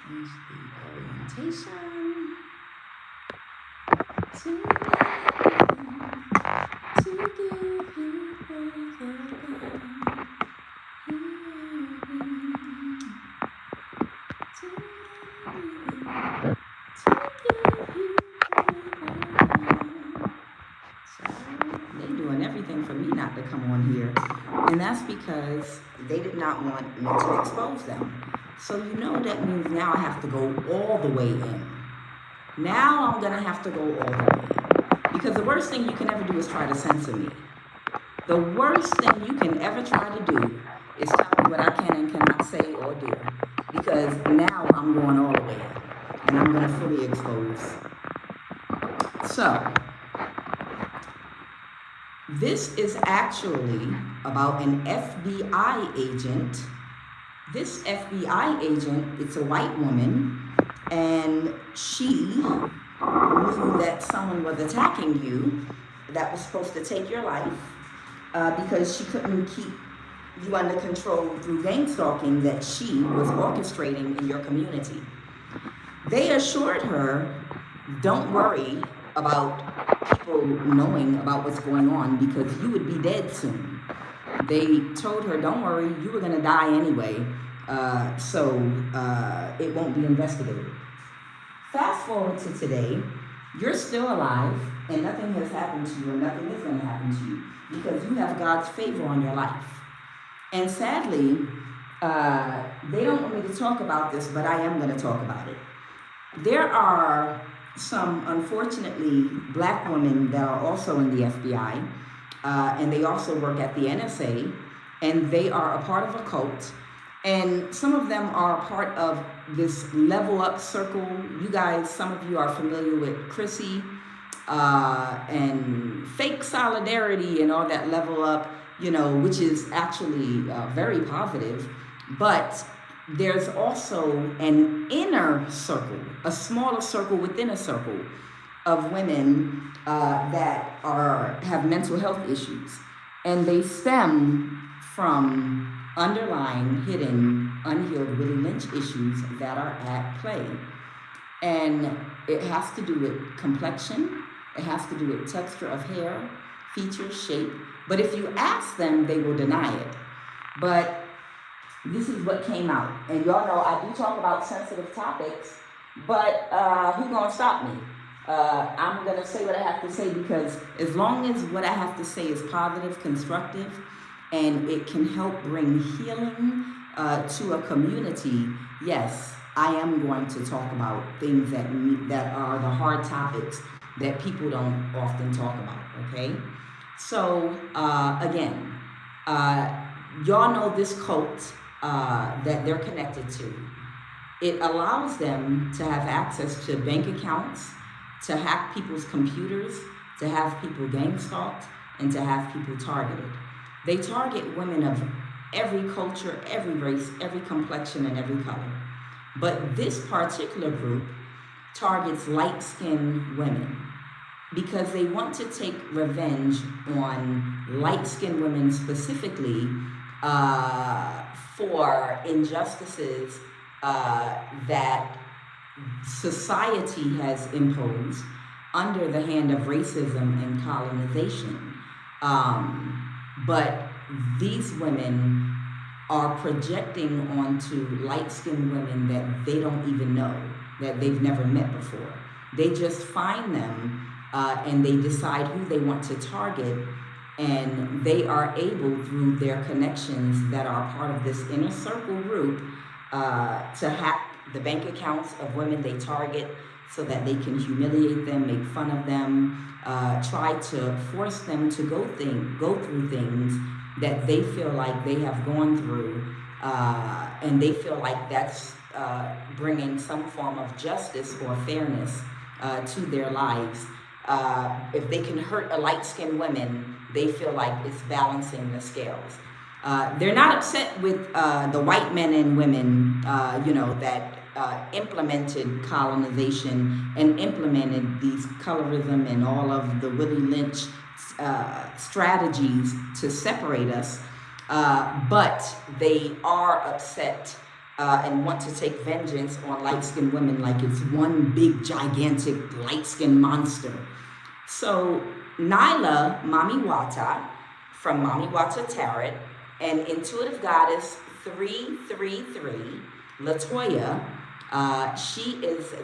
Change the orientation to give you They doing everything for me not to come on here. And that's because they did not want me to expose them. So you know that means now I have to go all the way in. Now I'm gonna have to go all the way in. Because the worst thing you can ever do is try to censor me. The worst thing you can ever try to do is tell me what I can and cannot say or do. Because now I'm going all the way in. And I'm gonna fully expose. So, this is actually about an FBI agent. This FBI agent, it's a white woman, and she knew that someone was attacking you that was supposed to take your life because she couldn't keep you under control through gang stalking that she was orchestrating in your community. They assured her, don't worry about people knowing about what's going on because you would be dead soon. They told her, don't worry, you were gonna die anyway, so it won't be investigated. Fast forward to today, you're still alive and nothing has happened to you and nothing is gonna happen to you because you have God's favor on your life. And sadly, they don't want me to talk about this, but I am gonna talk about it. There are some, unfortunately, black women that are also in the FBI, and they also work at the NSA, and they are a part of a cult, and some of them are a part of this level up circle. You guys, some of you are familiar with Chrissy, and fake solidarity and all that level up, you know, which is actually very positive, but there's also an inner circle, a smaller circle within a circle of women that have mental health issues. And they stem from underlying, hidden, unhealed Willie Lynch issues that are at play. And it has to do with complexion, it has to do with texture of hair, features, shape. But if you ask them, they will deny it. But this is what came out. And y'all know I do talk about sensitive topics, but who's gonna stop me? I'm gonna say what I have to say because as long as what I have to say is positive, constructive, and it can help bring healing to a community, yes, I am going to talk about things that are the hard topics that people don't often talk about, okay? So, again, y'all know this cult that they're connected to. It allows them to have access to bank accounts, to hack people's computers, to have people gang stalked, and to have people targeted. They target women of every culture, every race, every complexion, and every color. But this particular group targets light-skinned women because they want to take revenge on light-skinned women specifically for injustices that society has imposed under the hand of racism and colonization. But these women are projecting onto light-skinned women that they don't even know, that they've never met before. They just find them and they decide who they want to target, and they are able, through their connections that are part of this inner circle group, to hack the bank accounts of women they target so that they can humiliate them, make fun of them, try to force them to go through things that they feel like they have gone through, and they feel like that's bringing some form of justice or fairness to their lives. If they can hurt a light-skinned woman, they feel like it's balancing the scales. They're not upset with the white men and women, that implemented colonization and implemented these colorism and all of the Willie Lynch strategies to separate us, but they are upset and want to take vengeance on light-skinned women like it's one big, gigantic, light-skinned monster. So Nyla Mamiwata from Mamiwata Tarot and Intuitive Goddess 333, Latoya,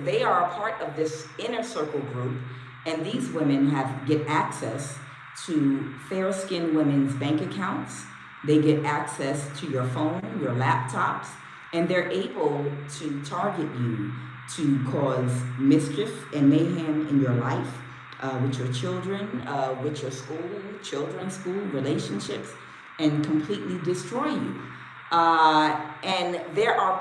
they are a part of this inner circle group, and these women get access to fair-skinned women's bank accounts. They get access to your phone, your laptops, and they're able to target you to cause mischief and mayhem in your life, with your children, with your children's school, relationships, and completely destroy you. And there are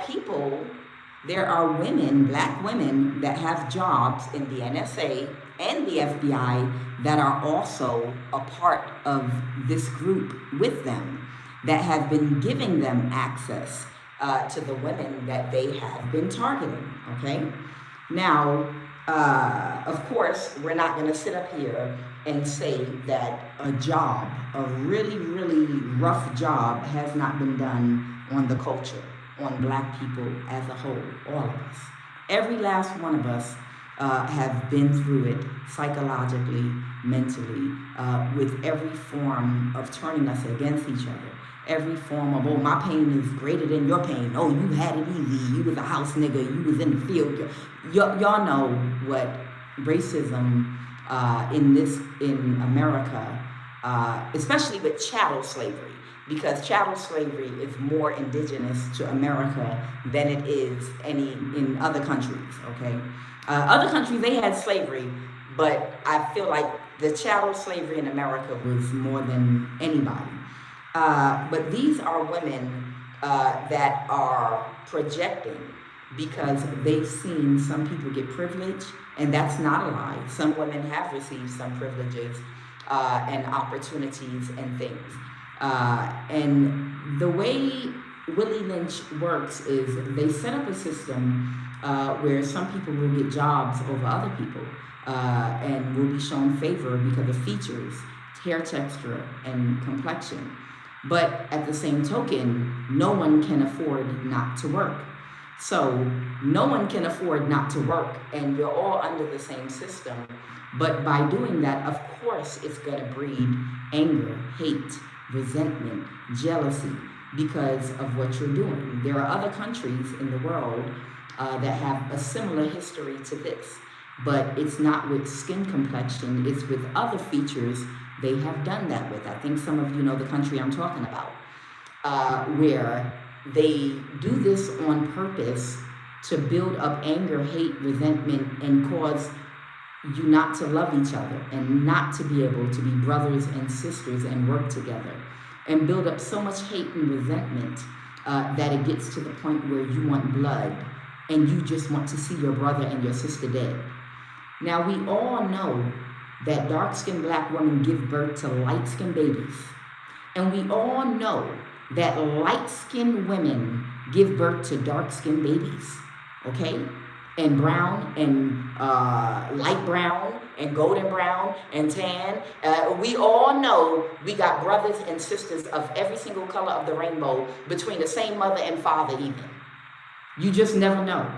women, black women, that have jobs in the NSA and the FBI that are also a part of this group with them, that have been giving them access to the women that they have been targeting, okay? Now, of course, we're not gonna sit up here and say that a really, really rough job has not been done on the culture, on black people as a whole, all of us. Every last one of us have been through it psychologically, mentally, with every form of turning us against each other. Every form of, oh, my pain is greater than your pain. Oh, you had it easy. You was a house nigga. You was in the field. Y'all know what racism in America, especially with chattel slavery, because chattel slavery is more indigenous to America than it is in other countries, okay? Other countries, they had slavery, but I feel like the chattel slavery in America was more than anybody. But these are women that are projecting because they've seen some people get privilege, and that's not a lie. Some women have received some privileges and opportunities and things. And the way Willie Lynch works is they set up a system where some people will get jobs over other people and will be shown favor because of features, hair texture, and complexion. But at the same token, no one can afford not to work. So no one can afford not to work, and you're all under the same system. But by doing that, of course, it's going to breed anger, hate, resentment, jealousy because of what you're doing. There are other countries in the world that have a similar history to this, but it's not with skin complexion, it's with other features they have done that with. I think some of you know the country I'm talking about, where they do this on purpose to build up anger, hate, resentment, and cause you not to love each other and not to be able to be brothers and sisters and work together, and build up so much hate and resentment that it gets to the point where you want blood and you just want to see your brother and your sister dead. Now, we all know that dark-skinned black women give birth to light-skinned babies. And we all know that light-skinned women give birth to dark-skinned babies, okay? And brown and light brown and golden brown and tan. We all know we got brothers and sisters of every single color of the rainbow between the same mother and father even. You just never know.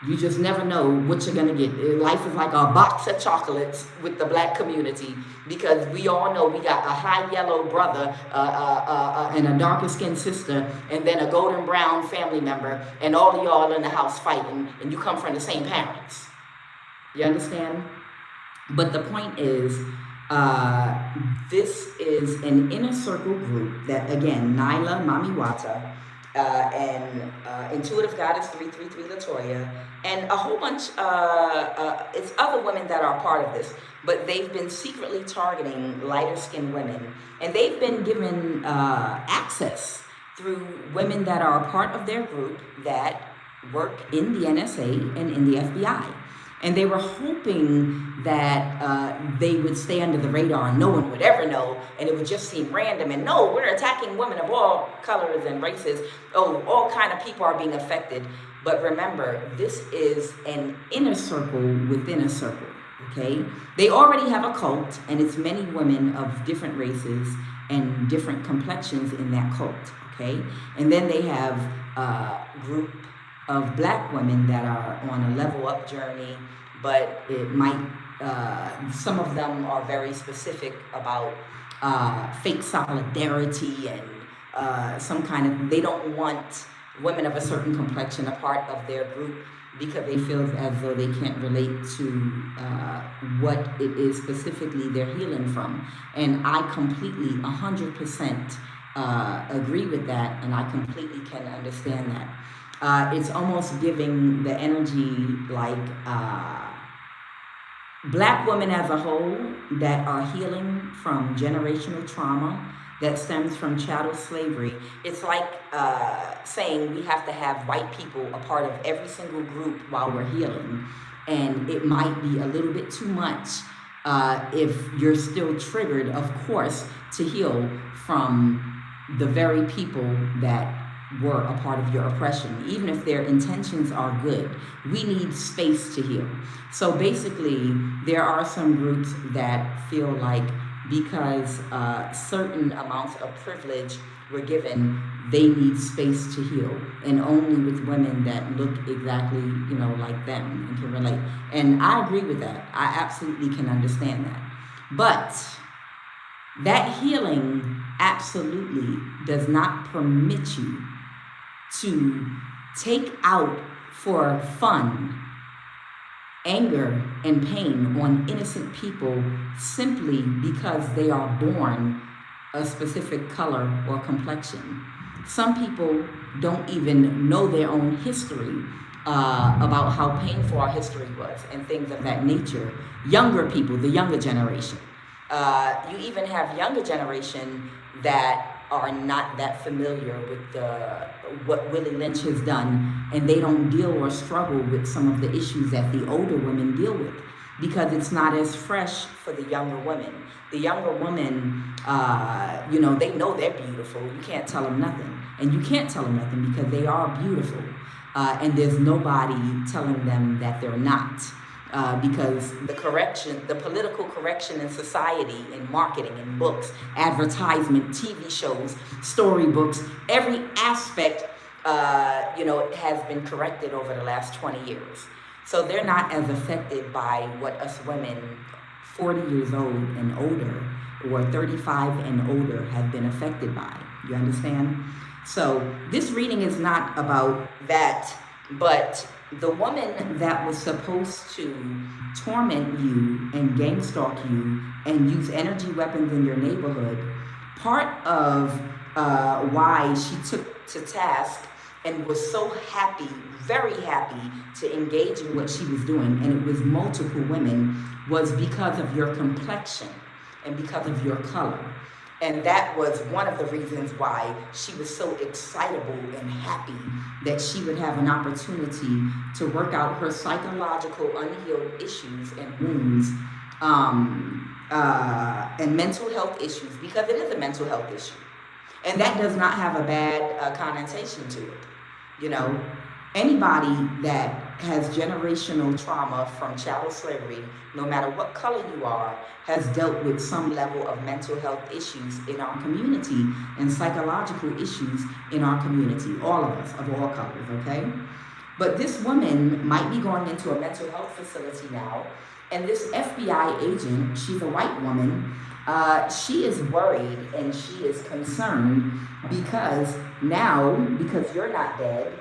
You just never know what you're gonna get. Life is like a box of chocolates with the black community, because we all know we got a high yellow brother and a darker skinned sister, and then a golden brown family member, and all of y'all in the house fighting, and you come from the same parents. You understand? But the point is, this is an inner circle group that, again, Nyla Mamiwata, and Intuitive Goddess 333 Latoya, and a whole bunch, it's other women that are part of this, but they've been secretly targeting lighter skinned women, and they've been given access through women that are a part of their group that work in the NSA and in the FBI. And they were hoping that they would stay under the radar and no one would ever know, and it would just seem random. And no, we're attacking women of all colors and races. Oh, all kind of people are being affected. But remember, this is an inner circle within a circle, okay? They already have a cult, and it's many women of different races and different complexions in that cult, okay? And then they have a group of black women that are on a level up journey, but it might, some of them are very specific about fake solidarity and some kind of, they don't want women of a certain complexion a part of their group because they feel as though they can't relate to what it is specifically they're healing from. And I completely, 100% agree with that, and I completely can understand that. It's almost giving the energy like black women as a whole that are healing from generational trauma that stems from chattel slavery. It's like saying we have to have white people a part of every single group while we're healing. And it might be a little bit too much if you're still triggered, of course, to heal from the very people that were a part of your oppression. Even if their intentions are good, we need space to heal. So basically, there are some groups that feel like because certain amounts of privilege were given, they need space to heal, and only with women that look exactly, like them and can relate. And I agree with that. I absolutely can understand that. But that healing absolutely does not permit you to take out for fun anger and pain on innocent people simply because they are born a specific color or complexion. Some people don't even know their own history about how painful our history was and things of that nature. Younger people, the younger generation. You even have younger generation that are not that familiar with what Willie Lynch has done, and they don't deal or struggle with some of the issues that the older women deal with because it's not as fresh for the younger women. The younger women, they know they're beautiful. You can't tell them nothing. And you can't tell them nothing because they are beautiful. And there's nobody telling them that they're not. Because the political correction in society, in marketing, in books, advertisement, TV shows, storybooks, every aspect, has been corrected over the last 20 years. So they're not as affected by what us women 40 years old and older or 35 and older have been affected by. You understand? So this reading is not about that, but the woman that was supposed to torment you and gang stalk you and use energy weapons in your neighborhood, part of why she took to task and was so happy, very happy to engage in what she was doing, and it was multiple women, was because of your complexion and because of your color. And that was one of the reasons why she was so excitable and happy that she would have an opportunity to work out her psychological unhealed issues and wounds and mental health issues, because it is a mental health issue. And that does not have a bad connotation to it. Anybody that has generational trauma from chattel slavery, no matter what color you are, has dealt with some level of mental health issues in our community and psychological issues in our community, all of us, of all colors, okay? But this woman might be going into a mental health facility now, and this FBI agent, she's a white woman, she is worried and she is concerned because now, because you're not dead,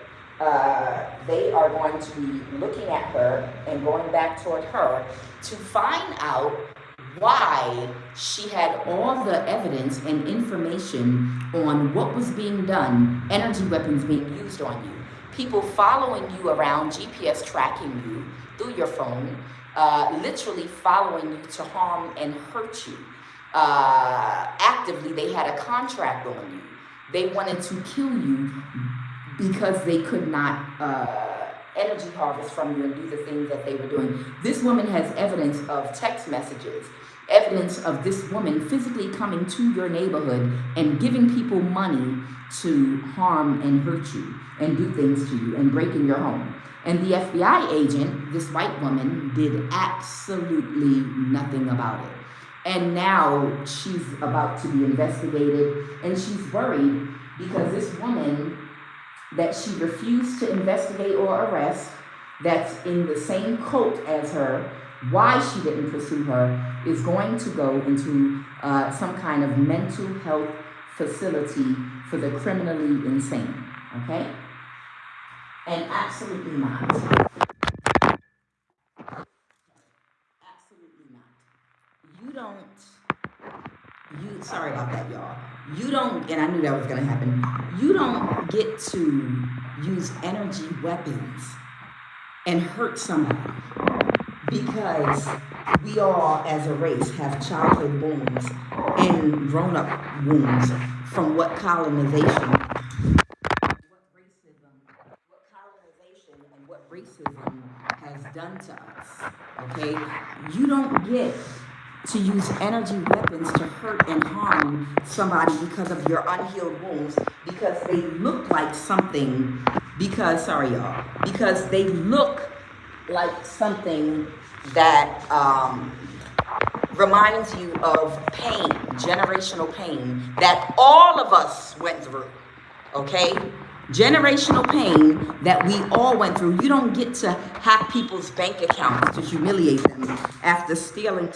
they are going to be looking at her and going back toward her to find out why she had all the evidence and information on what was being done, energy weapons being used on you, people following you around, GPS tracking you through your phone, literally following you to harm and hurt you. Actively, they had a contract on you. They wanted to kill you because they could not energy harvest from you and do the things that they were doing. This woman has evidence of text messages, evidence of this woman physically coming to your neighborhood and giving people money to harm and hurt you and do things to you and break in your home. And the FBI agent, this white woman, did absolutely nothing about it. And now she's about to be investigated, and she's worried because this woman that she refused to investigate or arrest, that's in the same cult as her, why she didn't pursue her, is going to go into some kind of mental health facility for the criminally insane. Okay? And absolutely not. Absolutely not. Sorry about that, y'all. You don't, and I knew that was going to happen, you don't get to use energy weapons and hurt somebody because we all, as a race, have childhood wounds and grown-up wounds from what colonization and what racism has done to us. Okay? You don't get to use energy weapons to hurt and harm somebody because of your unhealed wounds, because they look like something, because they look like something that reminds you of pain, generational pain that all of us went through, okay? Generational pain that we all went through. You don't get to hack people's bank accounts to humiliate them after stealing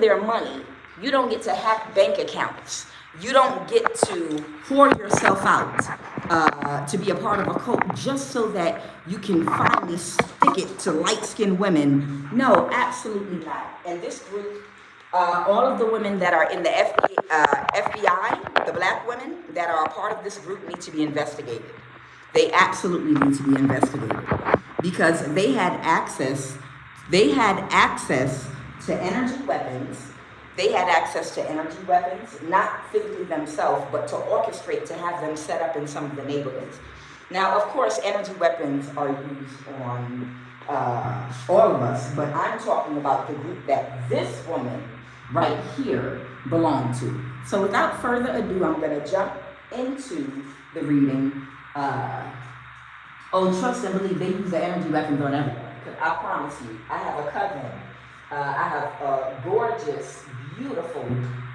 their money. You don't get to hack bank accounts. You don't get to whore yourself out to be a part of a cult just so that you can finally stick it to light-skinned women. No, absolutely not. And this group, all of the women that are in the FBI, the black women that are a part of this group, need to be investigated. They absolutely need to be investigated because they had access to energy weapons. They had access to energy weapons, not physically themselves, but to orchestrate, to have them set up in some of the neighborhoods. Now, of course, energy weapons are used on all of us, but I'm talking about the group that this woman right here belonged to. So without further ado, I'm going to jump into the reading. Trust and believe they use the energy weapons on everyone. I promise you, I have a cousin. I have a gorgeous, beautiful,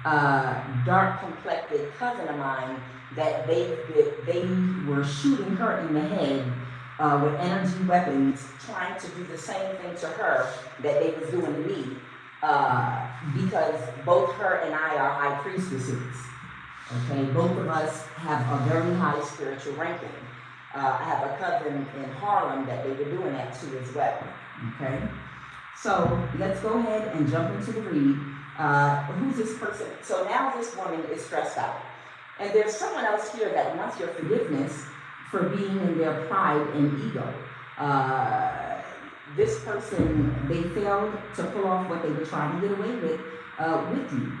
dark-complected cousin of mine that they were shooting her in the head with energy weapons, trying to do the same thing to her that they was doing to me, because both her and I are high priestesses. Okay, both of us have a very high spiritual ranking. I have a cousin in Harlem that they were doing that to as well. Okay. So let's go ahead and jump into the read. Who's this person? So now this woman is stressed out. And there's someone else here that wants your forgiveness for being in their pride and ego. This person, they failed to pull off what they were trying to get away with you.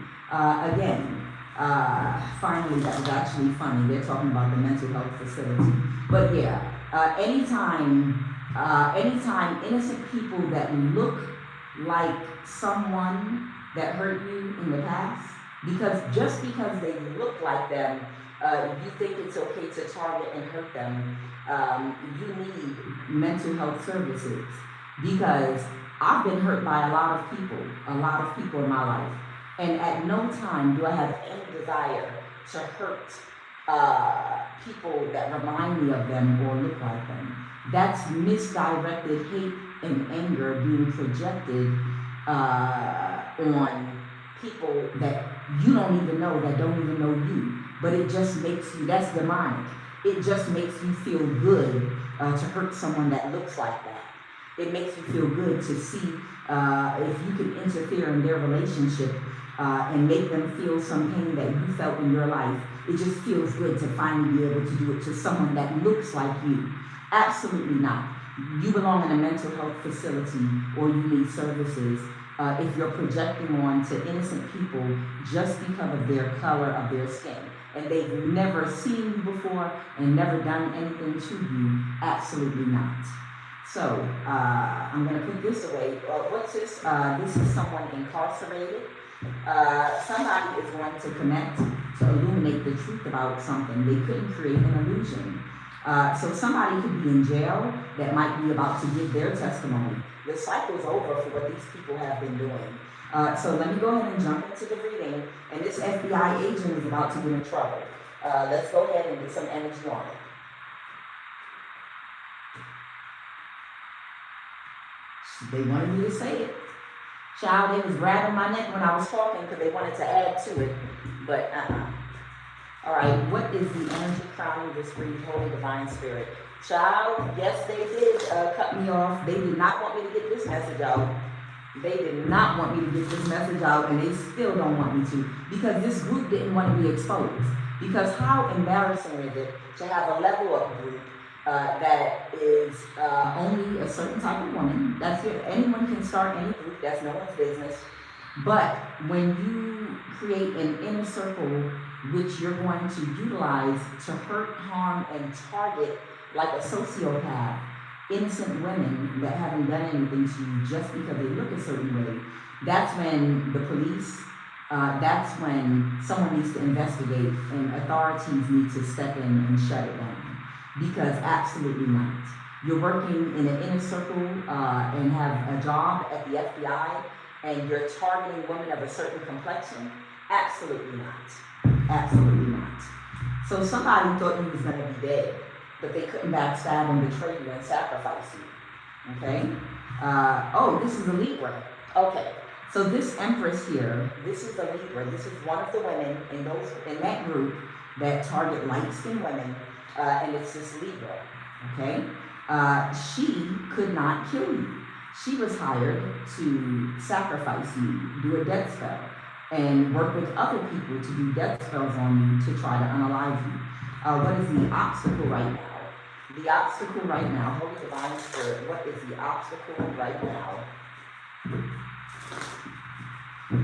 Finally, that was actually funny. They're talking about the mental health facility. But yeah, anytime innocent people that look like someone that hurt you in the past, just because they look like them, you think it's okay to target and hurt them, you need mental health services. Because I've been hurt by a lot of people in my life. And at no time do I have any desire to hurt people that remind me of them or look like them. That's misdirected hate and anger being projected on people that you don't even know, that don't even know you. But it just makes you, that's demonic. It just makes you feel good to hurt someone that looks like that. It makes you feel good to see if you can interfere in their relationship and make them feel some pain that you felt in your life. It just feels good to finally be able to do it to someone that looks like you. Absolutely not. You belong in a mental health facility or you need services if you're projecting on to innocent people just because of their color of their skin. And they've never seen you before and never done anything to you. Absolutely not. So, I'm going to put this away. What's this? This is someone incarcerated. Somebody is going to connect to illuminate the truth about something. They couldn't create an illusion. So somebody could be in jail that might be about to give their testimony. The cycle's over for what these people have been doing. So let me go ahead and jump into the reading, and this FBI agent is about to get in trouble. Let's go ahead and get some energy on it. They wanted me to say it. Child, they was grabbing my neck when I was talking because they wanted to add to it, but All right, what is the energy crowning this breed, Holy Divine Spirit? Child, yes, they did cut me off. They did not want me to get this message out. They did not want me to get this message out, and they still don't want me to, because this group didn't want to be exposed. Because how embarrassing is it to have a level up group that is only a certain type of woman? That's it. Anyone can start any group. That's no one's business. But when you create an inner circle which you're going to utilize to hurt, harm, and target like a sociopath, innocent women that haven't done anything to you just because they look a certain way, that's when the police, that's when someone needs to investigate and authorities need to step in and shut it down. Because absolutely not. You're working in an inner circle and have a job at the FBI and you're targeting women of a certain complexion? Absolutely not. Absolutely not. So somebody thought you was going to be dead, but they couldn't backstab and betray you and sacrifice you. Okay? Oh, this is a Libra. Okay. So this Empress here, this is a Libra. This is one of the women in that group that target light-skinned women, and it's this Libra. Okay? She could not kill you. She was hired to sacrifice you, do a death spell, and work with other people to do death spells on you to try to unalive you. What is the obstacle right now? The obstacle right now, Holy Divine Spirit, what is the obstacle right now?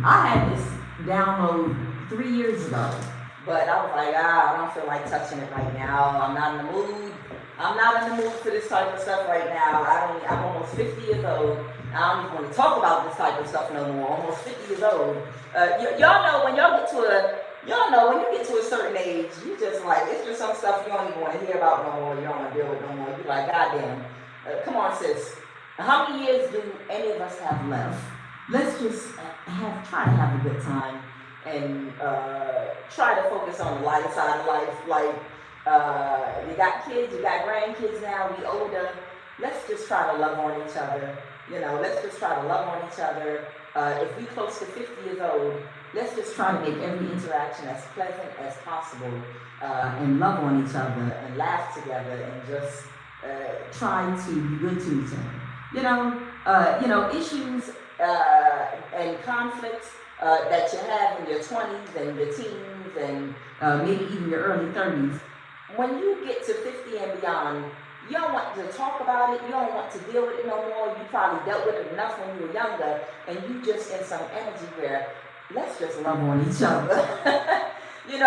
I had this download 3 years ago, but I was like, I don't feel like touching it right now. I'm not in the mood. I'm not in the mood for this type of stuff right now. I'm almost 50 years old. I don't even want to talk about this type of stuff no more. Almost 50 years old. Y'all know when when you get to a certain age, you just like, it's just some stuff you don't even want to hear about no more. You don't want to deal with no more. You're like, goddamn. Come on, sis. How many years do any of us have left? Let's just try to have a good time and try to focus on the light side of life. Like, you got kids, you got grandkids now, we older. Let's just try to love on each other. Let's just try to love on each other. If we close to 50 years old, let's just try to make every interaction as pleasant as possible and love on each other and laugh together and just try to be good to each other. Issues and conflicts that you have in your 20s and your teens and maybe even your early 30s. When you get to 50 and beyond, you don't want to talk about it, you don't want to deal with it no more. You probably dealt with it enough when you were younger, and you just in some energy where let's just love on each other. We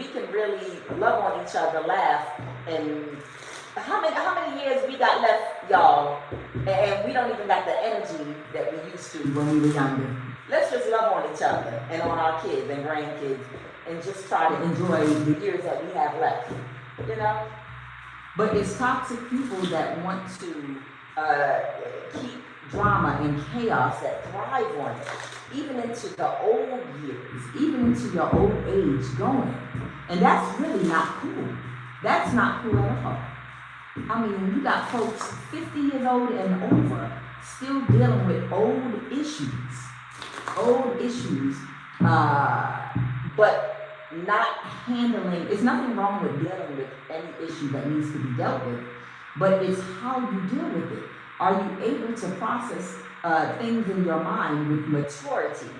can really love on each other, laugh, and how many years we got left, y'all, and we don't even got the energy that we used to when we were younger. Let's just love on each other and on our kids and grandkids and just try to enjoy the years that we have left, But it's toxic people that want to keep drama and chaos that thrive on it, even into the old years, even into your old age going. And that's really not cool. That's not cool at all. I mean, you got folks 50 years old and over still dealing with old issues, but not handling. It's nothing wrong with dealing with any issue that needs to be dealt with, but it's how you deal with it. Are you able to process things in your mind with maturity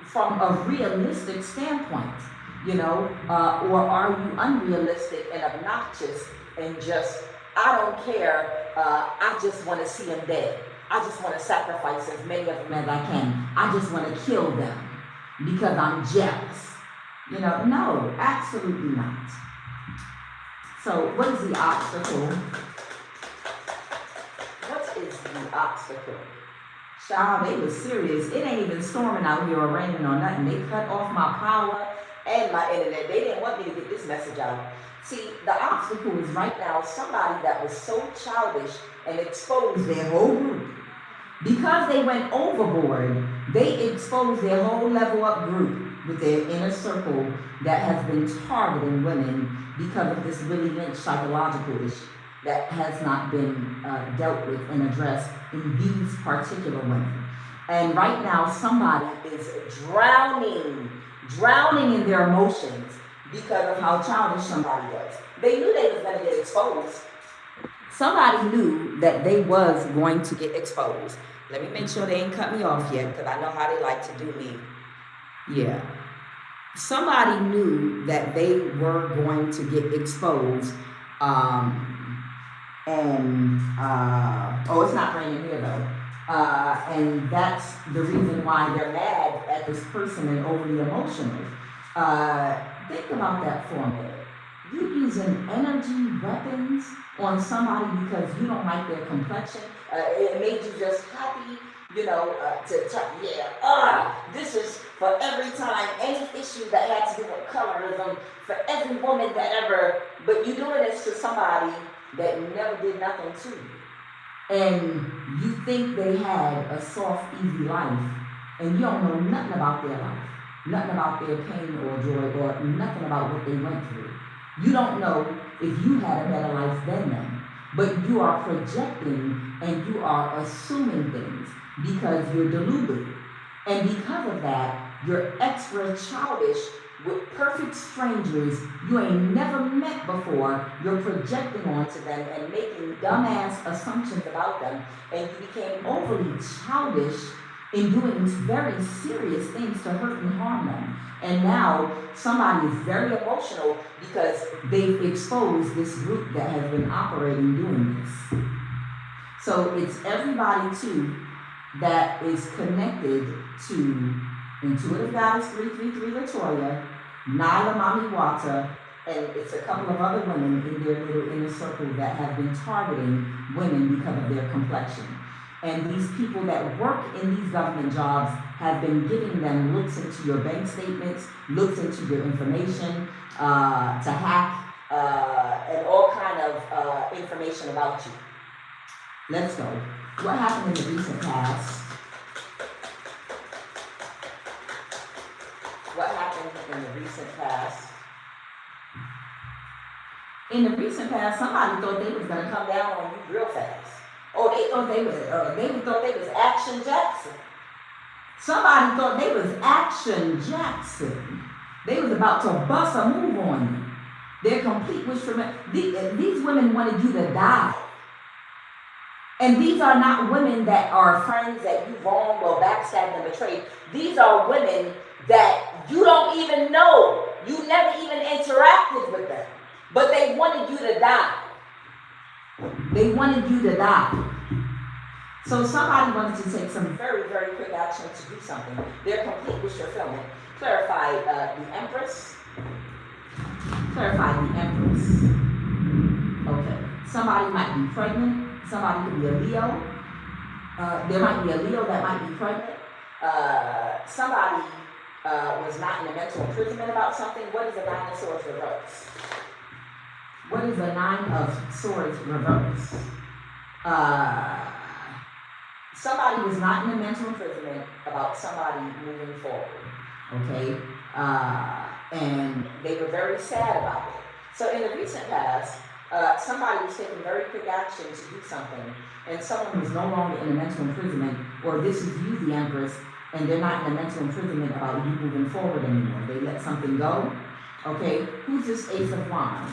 from a realistic standpoint, or are you unrealistic and obnoxious and just, I don't care, I just want to see them dead. I just want to sacrifice as many of them as I can. I just want to kill them because I'm jealous. No, absolutely not. So what is the obstacle? What is the obstacle? Child, they was serious. It ain't even storming out here or raining or nothing. They cut off my power and my internet. They didn't want me to get this message out. See, the obstacle is right now somebody that was so childish and exposed their whole group. Because they went overboard, They expose their whole level up group with their inner circle that has been targeting women because of this really Lynch psychological issue that has not been dealt with and addressed in these particular women. And right now, somebody is drowning in their emotions because of how childish somebody was. They knew they was going to get exposed. Somebody knew that they was going to get exposed. Let me make sure they ain't cut me off yet, because I know how they like to do me. Yeah. Somebody knew that they were going to get exposed. It's not raining here though. And that's the reason why they're mad at this person and overly emotional. Think about that for a minute. You using energy weapons on somebody because you don't like their complexion. It made you just happy, this is for every time, any issue that had to do with colorism, for every woman that ever, but you doing this to somebody that never did nothing to you. And you think they had a soft, easy life, and you don't know nothing about their life, nothing about their pain or joy, or nothing about what they went through. You don't know if you had a better life than them, but you are projecting and you are assuming things because you're deluded. And because of that, you're extra childish with perfect strangers you ain't never met before. You're projecting onto them and making dumbass assumptions about them, and you became overly childish in doing very serious things to hurt and harm them. And now somebody is very emotional because they've exposed this group that has been operating doing this. So it's everybody too that is connected to Intuitive Goddess 333 Latoya, Nyla Mami Wata, and it's a couple of other women in their little inner circle that have been targeting women because of their complexion. And these people that work in these government jobs have been giving them looks into your bank statements, looks into your information, to hack, and all kind of information about you. Let's go. What happened in the recent past? What happened in the recent past? In the recent past, somebody thought they was gonna come down on you real fast. Oh, they thought they was Action Jackson. Somebody thought they was Action Jackson. They was about to bust a move on you. They're complete wish for men. These women wanted you to die. And these are not women that are friends that you wronged or backstabbed and betrayed. These are women that you don't even know. You never even interacted with them. But they wanted you to die. They wanted you to die. So somebody wanted to take some very, very quick action to do something. They're complete with your fulfillment. Clarify the Empress. Clarify the Empress. Okay. Somebody might be pregnant. Somebody could be a Leo. There might be a Leo that might be pregnant. Somebody was not in a mental imprisonment about something. What is the Nine of Swords reverse? What is the Nine of Swords reverse? Somebody was not in a mental imprisonment about somebody moving forward, okay? And they were very sad about it. So in the recent past, somebody was taking very quick action to do something, and someone was no longer in a mental imprisonment, or this is you, the Empress, and they're not in a mental imprisonment about you moving forward anymore. They let something go, okay? Who's this Ace of Wands?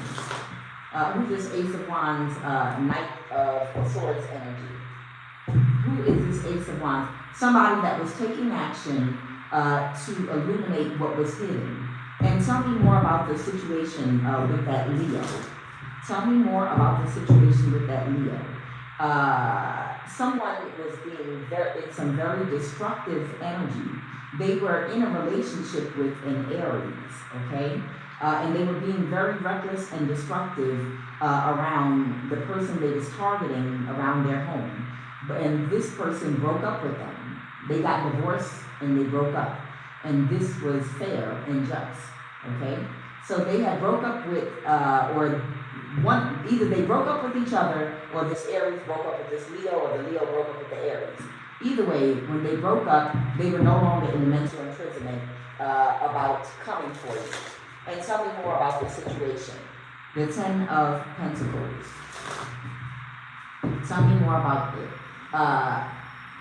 Who's this Ace of Wands, Knight of Swords energy? Who is this Ace of Wands? Somebody that was taking action to illuminate what was hidden. And tell me more about the situation with that Leo. Tell me more about the situation with that Leo. Someone was being in some very destructive energy. They were in a relationship with an Aries, okay? And they were being very reckless and destructive around the person they was targeting around their home. And this person broke up with them. They got divorced and they broke up. And this was fair and just, okay? So they had broke up with, either they broke up with each other, or this Aries broke up with this Leo, or the Leo broke up with the Aries. Either way, when they broke up, they were no longer in mental imprisonment about coming for you. And tell me more about the situation. The Ten of Pentacles. Tell me more about it.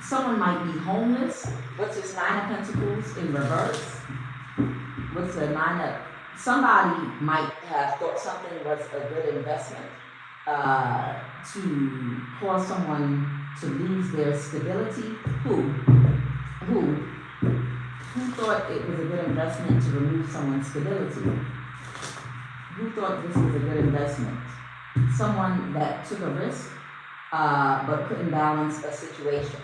Someone might be homeless. What's this Nine of Pentacles in reverse? What's the Nine of... Somebody might have thought something was a good investment to cause someone to lose their stability. Who thought it was a good investment to remove someone's stability? Who thought this was a good investment? Someone that took a risk but couldn't balance a situation.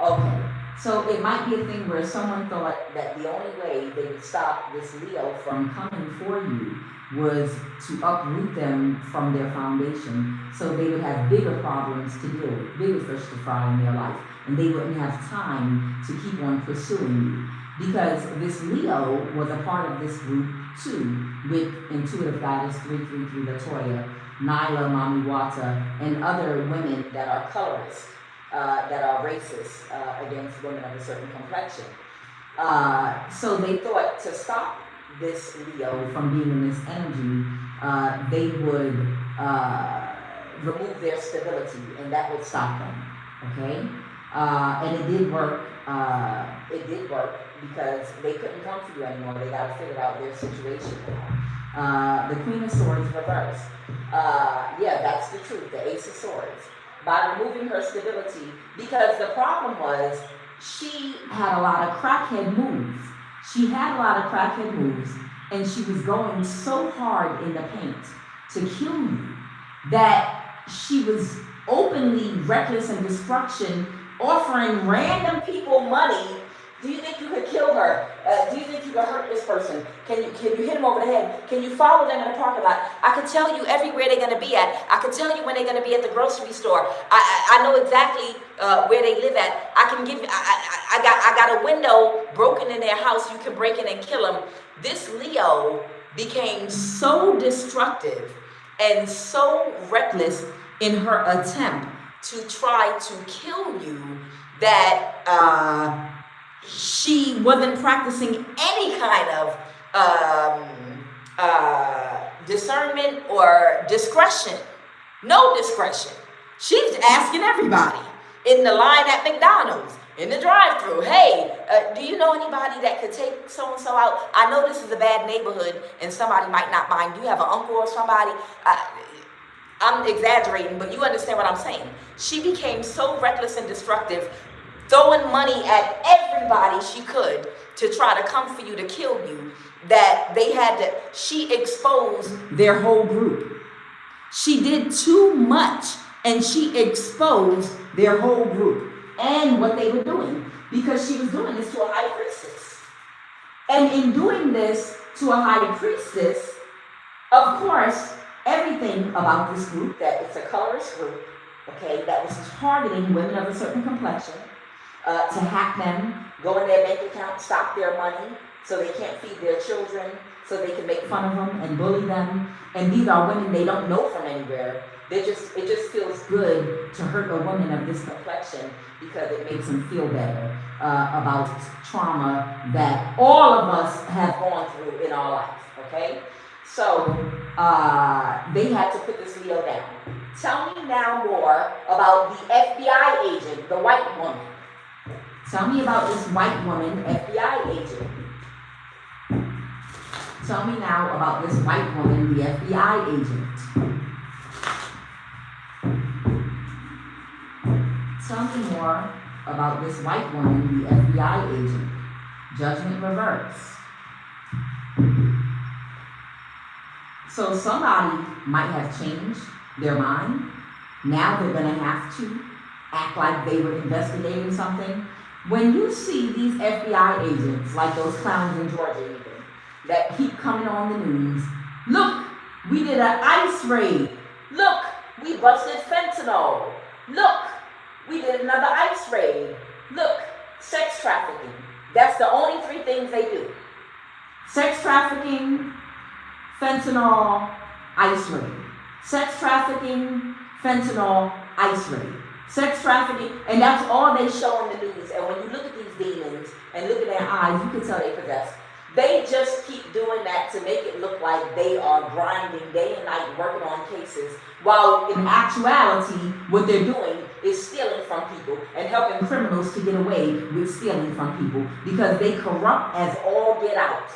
Okay, so it might be a thing where someone thought that the only way they would stop this Leo from coming for you was to uproot them from their foundation, so they would have bigger problems to deal with, bigger fish to fry in their life, and they wouldn't have time to keep on pursuing you. Because this Leo was a part of this group too, with intuitive goddess 333 Latoya, Nyla Mamiwata, and other women that are colorists, that are racist against women of a certain complexion. So they thought to stop this Leo from being in this energy, they would remove their stability, and that would stop them. Okay, and it did work. It did work because they couldn't come for you anymore. They got to figure out their situation now. The Queen of Swords reverse. Yeah, that's the truth. The Ace of Swords. By removing her stability, because the problem was she had a lot of crackhead moves. She had a lot of crackhead moves, and she was going so hard in the paint to kill you that she was openly reckless in destruction, offering random people money. Do you think you could kill her? Do you think you could hurt this person? Can you hit them over the head? Can you follow them in the parking lot? I can tell you everywhere they're going to be at. I can tell you when they're going to be at the grocery store. I know exactly where they live at. I can give you. I got a window broken in their house. You can break in and kill them. This Leo became so destructive and so reckless in her attempt to try to kill you that she wasn't practicing any kind of discernment or discretion. No discretion. She's asking everybody in the line at McDonald's, in the drive-thru, hey, do you know anybody that could take so-and-so out? I know this is a bad neighborhood and somebody might not mind. Do you have an uncle or somebody? I'm exaggerating, but you understand what I'm saying. She became so reckless and destructive, throwing money at everybody she could to try to come for you, to kill you, that they had to, she exposed their whole group. She did too much, and she exposed their whole group and what they were doing, because she was doing this to a high priestess. And in doing this to a high priestess, of course, everything about this group, that it's a colorist group, okay, that was targeting women of a certain complexion, to hack them, go in their bank account, stop their money so they can't feed their children, so they can make fun of them and bully them. And these are women they don't know from anywhere. It just feels good to hurt a woman of this complexion because it makes them feel better about trauma that all of us have gone through in our life, okay? So they had to put this Leo down. Tell me now more about the FBI agent, the white woman. Tell me about this white woman, FBI agent. Tell me now about this white woman, the FBI agent. Tell me more about this white woman, the FBI agent. Judgment reverse. So somebody might have changed their mind. Now they're going to have to act like they were investigating something. When you see these FBI agents, like those clowns in Georgia even, that keep coming on the news, look, we did an ICE raid. Look, we busted fentanyl. Look, we did another ICE raid. Look, sex trafficking. That's the only three things they do. Sex trafficking, fentanyl, ICE raid. Sex trafficking, fentanyl, ICE raid. Sex trafficking, and that's all they show in the news. And when you look at these demons and look at their eyes, you can tell they possessed. They just keep doing that to make it look like they are grinding day and night working on cases, while in actuality, what they're doing is stealing from people and helping criminals to get away with stealing from people because they corrupt as all get out.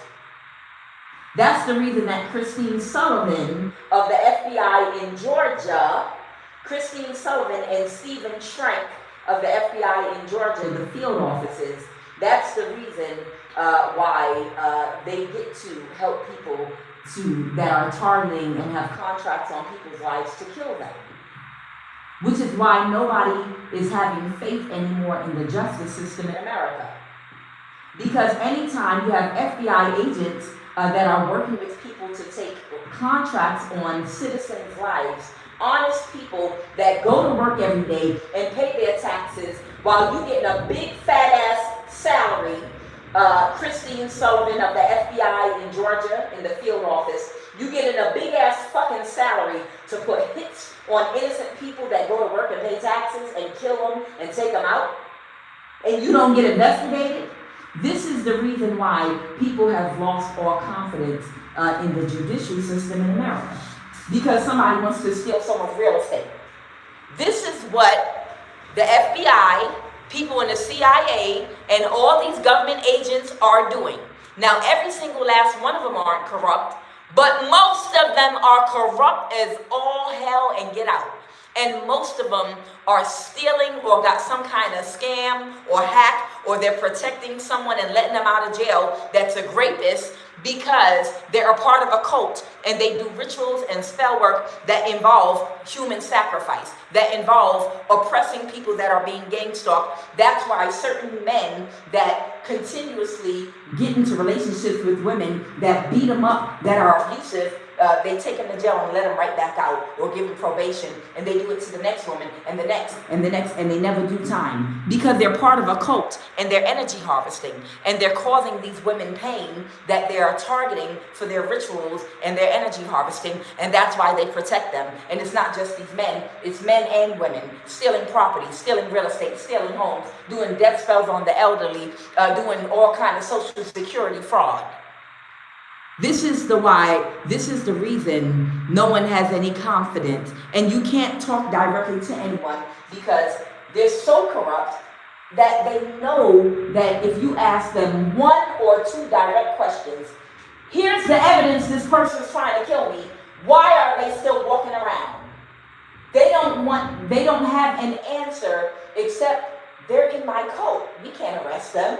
That's the reason that Christine Sullivan of the FBI in Georgia, Christine Sullivan and Stephen Schrank of the FBI in Georgia, the field offices, that's the reason why they get to help people that are targeting and have contracts on people's lives to kill them. Which is why nobody is having faith anymore in the justice system in America. Because anytime you have FBI agents that are working with people to take contracts on citizens' lives, honest people that go to work every day and pay their taxes while you getting a big fat ass salary, Christine Sullivan of the FBI in Georgia in the field office, you getting a big ass fucking salary to put hits on innocent people that go to work and pay taxes and kill them and take them out, and you don't get investigated. This is the reason why people have lost all confidence in the judicial system in America. Because somebody wants to steal someone's real estate. This is what the FBI, people in the CIA, and all these government agents are doing. Now, every single last one of them aren't corrupt, but most of them are corrupt as all hell and get out. And most of them are stealing or got some kind of scam or hack, or they're protecting someone and letting them out of jail that's a rapist because they're a part of a cult and they do rituals and spell work that involve human sacrifice, that involve oppressing people that are being gang stalked. That's why certain men that continuously get into relationships with women that beat them up, that are abusive, they take them to jail and let them right back out or give them probation, and they do it to the next woman and the next and the next, and they never do time because they're part of a cult and they're energy harvesting and they're causing these women pain that they are targeting for their rituals and their energy harvesting, and that's why they protect them. And it's not just these men, it's men and women stealing property, stealing real estate, stealing homes, doing death spells on the elderly, doing all kind of social security fraud. This is the reason no one has any confidence, and you can't talk directly to anyone because they're so corrupt that they know that if you ask them one or two direct questions, here's the evidence this person's trying to kill me, why are they still walking around? They don't have an answer except they're in my cult. We can't arrest them.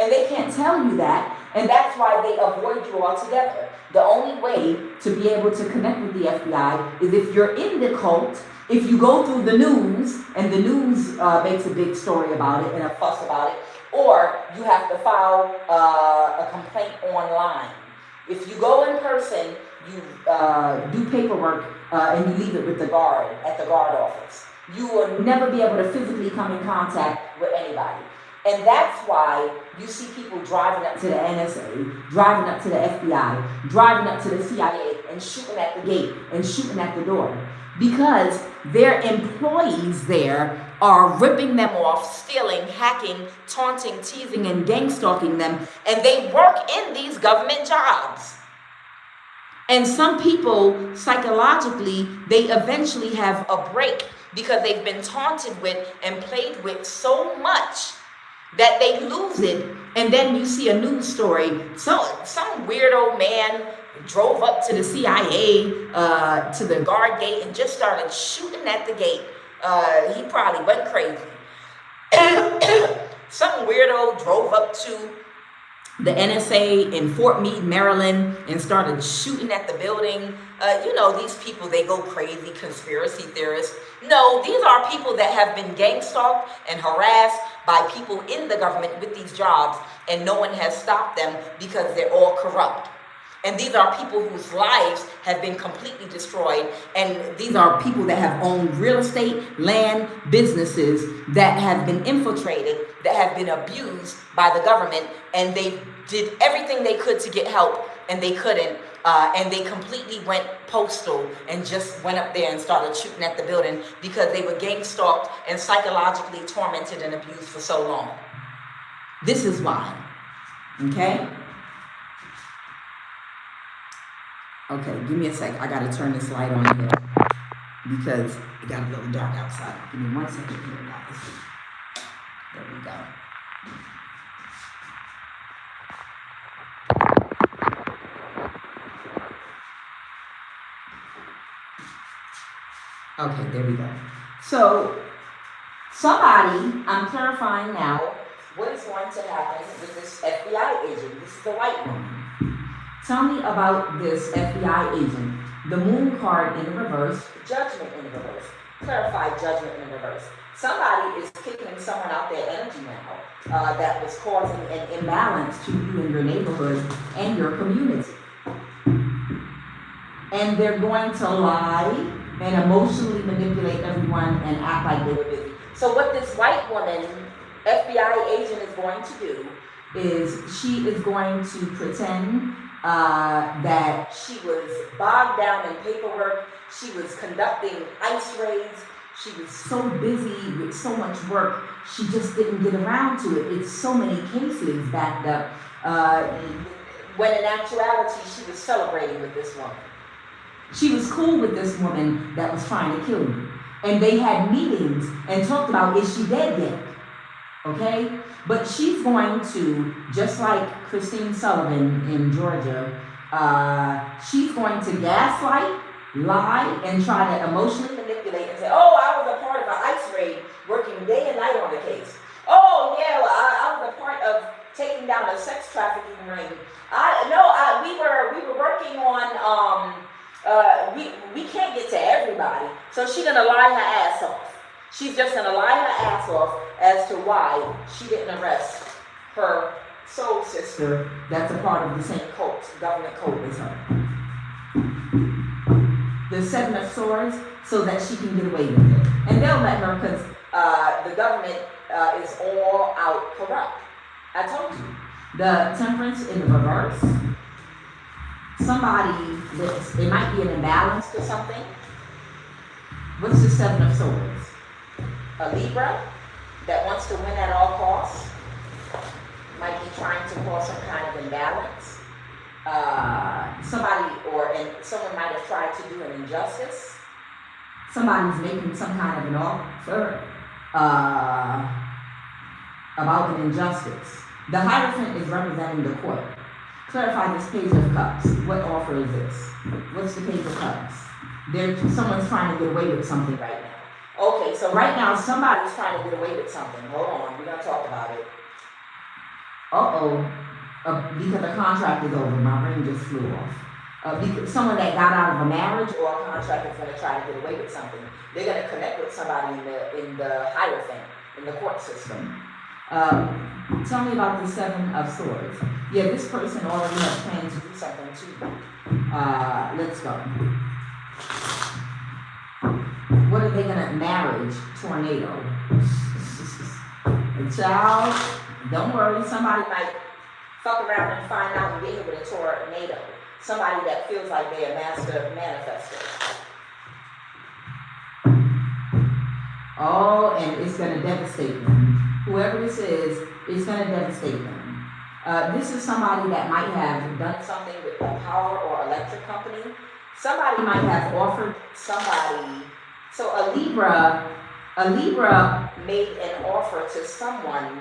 And they can't tell you that, and that's why they avoid you altogether. The only way to be able to connect with the FBI is if you're in the cult, if you go through the news, and the news makes a big story about it and a fuss about it, or you have to file a complaint online. If you go in person, you do paperwork and you leave it with the guard at the guard office. You will never be able to physically come in contact with anybody. And that's why you see people driving up to the NSA, driving up to the FBI, driving up to the CIA, and shooting at the gate and shooting at the door. Because their employees there are ripping them off, stealing, hacking, taunting, teasing, and gang stalking them. And they work in these government jobs. And some people, psychologically, they eventually have a break because they've been taunted with and played with so much that they lose it. And then you see a news story. So some weirdo man drove up to the CIA, to the guard gate, and just started shooting at the gate. He probably went crazy. Some weirdo drove up to the NSA in Fort Meade, Maryland, and started shooting at the building. These people, they go crazy, conspiracy theorists. No, these are people that have been gang stalked and harassed by people in the government with these jobs, and no one has stopped them because they're all corrupt. And these are people whose lives have been completely destroyed, and these are people that have owned real estate, land, businesses that have been infiltrated, that have been abused by the government, and they did everything they could to get help, and they couldn't. and they completely went postal and just went up there and started shooting at the building because they were gang stalked and psychologically tormented and abused for so long. This is why. Okay? Okay, give me a sec. I gotta turn this light on here because it got a little dark outside. Give me 1 second here, guys. There we go. Okay, there we go. So, I'm clarifying now what is going to happen with this FBI agent. This is the white woman. Tell me about this FBI agent. The moon card in reverse, judgment in reverse. Clarify judgment in reverse. Somebody is kicking someone out their energy now that was causing an imbalance to you in your neighborhood and your community. And they're going to lie and emotionally manipulate everyone and act like they were busy. So what this white woman, FBI agent, is going to do is she is going to pretend that she was bogged down in paperwork. She was conducting ICE raids. She was so busy with so much work, she just didn't get around to it. It's so many cases backed up. When in actuality, she was celebrating with this woman. She was cool with this woman that was trying to kill you. And they had meetings and talked about, is she dead yet? Okay? But she's going to, just like Christine Sullivan in Georgia, she's going to gaslight, lie, and try to emotionally manipulate and say, oh, I was a part of an ICE raid working day and night on the case. Oh, yeah, well, I was a part of taking down a sex trafficking ring. We were working on, we can't get to everybody. So she's going to lie her ass off. She's just going to lie her ass off as to why she didn't arrest her soul sister that's a part of the same cult, government cult as her. The Seven of Swords, so that she can get away with it. And they'll let her because the government is all out corrupt. I told you. The Temperance in the reverse. It might be an imbalance to something. What's the Seven of Swords? A Libra that wants to win at all costs. Might be trying to cause some kind of imbalance. Someone might have tried to do an injustice. Somebody's making some kind of an offer about an injustice. The Hierophant is representing the court. Clarify this Page of Cups. What offer is this? What's the Page of Cups? Someone's trying to get away with something right now. Okay, so right now somebody's trying to get away with something. Hold on, we're going to talk about it. Because the contract is over. My brain just flew off. Because someone that got out of a marriage or a contract is going to try to get away with something. They're going to connect with somebody in the Hierophant, in the court system. Tell me about the Seven of Swords. Yeah, this person already has plans to do something too. Let's go. What are they gonna marriage? Tornado. A child, don't worry, somebody might fuck around and find out and get hit with a tornado. Somebody that feels like they're a master manifester. Oh, and it's gonna devastate them. Whoever this is, it's gonna devastate them. This is somebody that might have done something with a power or electric company. Somebody might have offered somebody. So a Libra made an offer to someone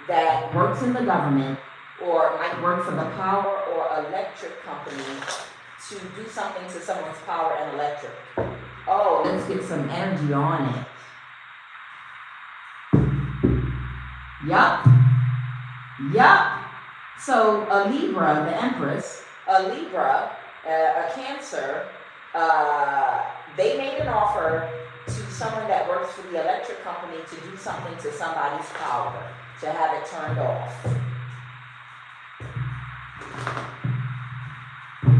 that works in the government or might work for the power or electric company to do something to someone's power and electric. Oh, let's get some energy on it. Yup. So a Libra, the Empress, a Libra, a Cancer, they made an offer to someone that works for the electric company to do something to somebody's power, to have it turned off.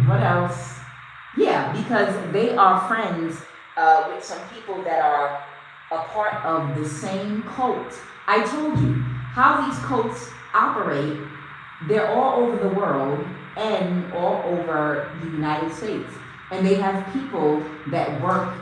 What else? Yeah, because they are friends with some people that are a part of the same cult. I told you how these cults operate. They're all over the world, and all over the United States. And they have people that work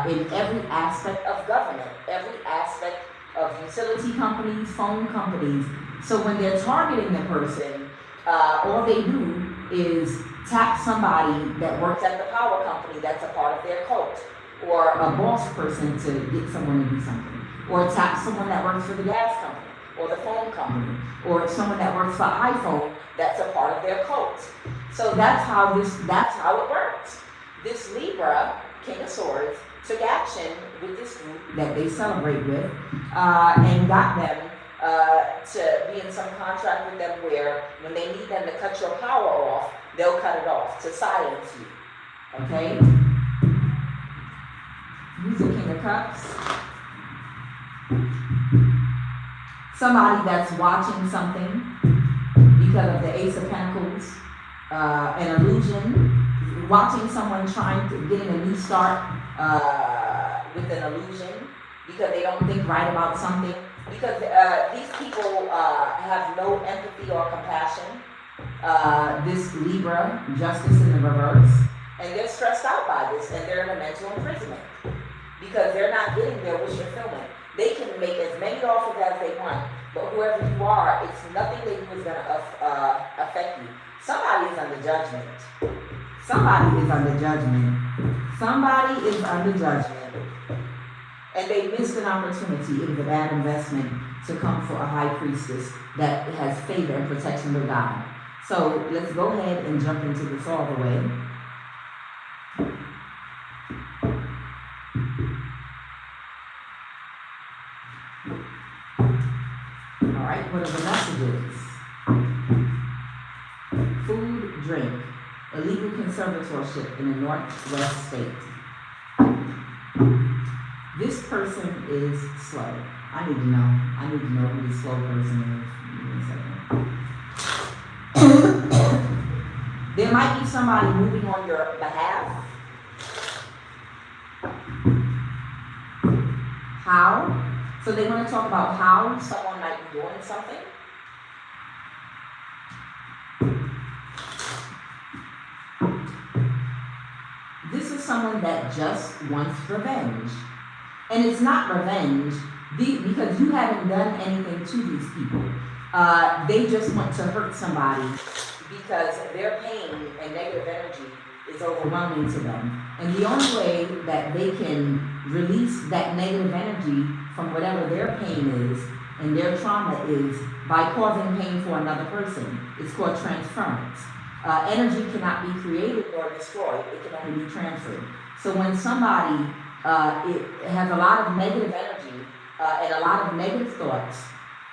in every aspect of government, every aspect of utility companies, phone companies. So when they're targeting the person, all they do is tap somebody that works at the power company that's a part of their cult, or a boss person to get someone to do something, or tap someone that works for the gas company, or the phone company, or someone that works for iPhone that's a part of their cult. So that's how it works. This Libra, King of Swords, took action with this group that they celebrate with, and got them to be in some contract with them where when they need them to cut your power off, they'll cut it off to silence you. Okay? Who's the King of Cups? Somebody that's watching something because of the Ace of Pentacles, an illusion, watching someone trying to get a new start with an illusion because they don't think right about something. Because these people have no empathy or compassion. This Libra, justice in the reverse, and they're stressed out by this, and they're in a mental imprisonment because they're not getting their wish fulfillment. They can make as many offers as they want, but whoever you are, it's nothing they do is going to affect you. Somebody is under judgment. Somebody is under judgment. Somebody is under judgment. And they missed an opportunity. It was a bad investment to come for a high priestess that has favor and protection with God. So let's go ahead and jump into this all the way. All right, what are the messages? Food, drink, illegal conservatorship in the Northwest state. This person is slow. I need to know who the slow person is. Give me a second. There might be somebody moving on your behalf. How? So they want to talk about how someone might be doing something. This is someone that just wants revenge. And it's not revenge because you haven't done anything to these people. They just want to hurt somebody because their pain and negative energy is overwhelming to them. And the only way that they can release that negative energy from whatever their pain is and their trauma is by causing pain for another person. It's called transference. Energy cannot be created or destroyed. It can only be transferred. So when somebody it has a lot of negative energy and a lot of negative thoughts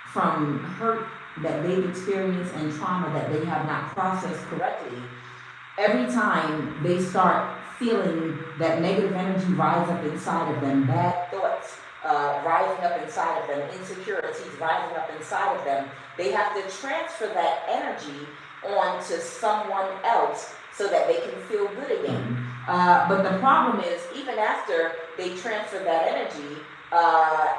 from hurt that they've experienced and trauma that they have not processed correctly. Every time they start feeling that negative energy rise up inside of them, bad thoughts rising up inside of them, insecurities rising up inside of them, they have to transfer that energy onto someone else so that they can feel good again. But the problem is, even after they transfer that energy,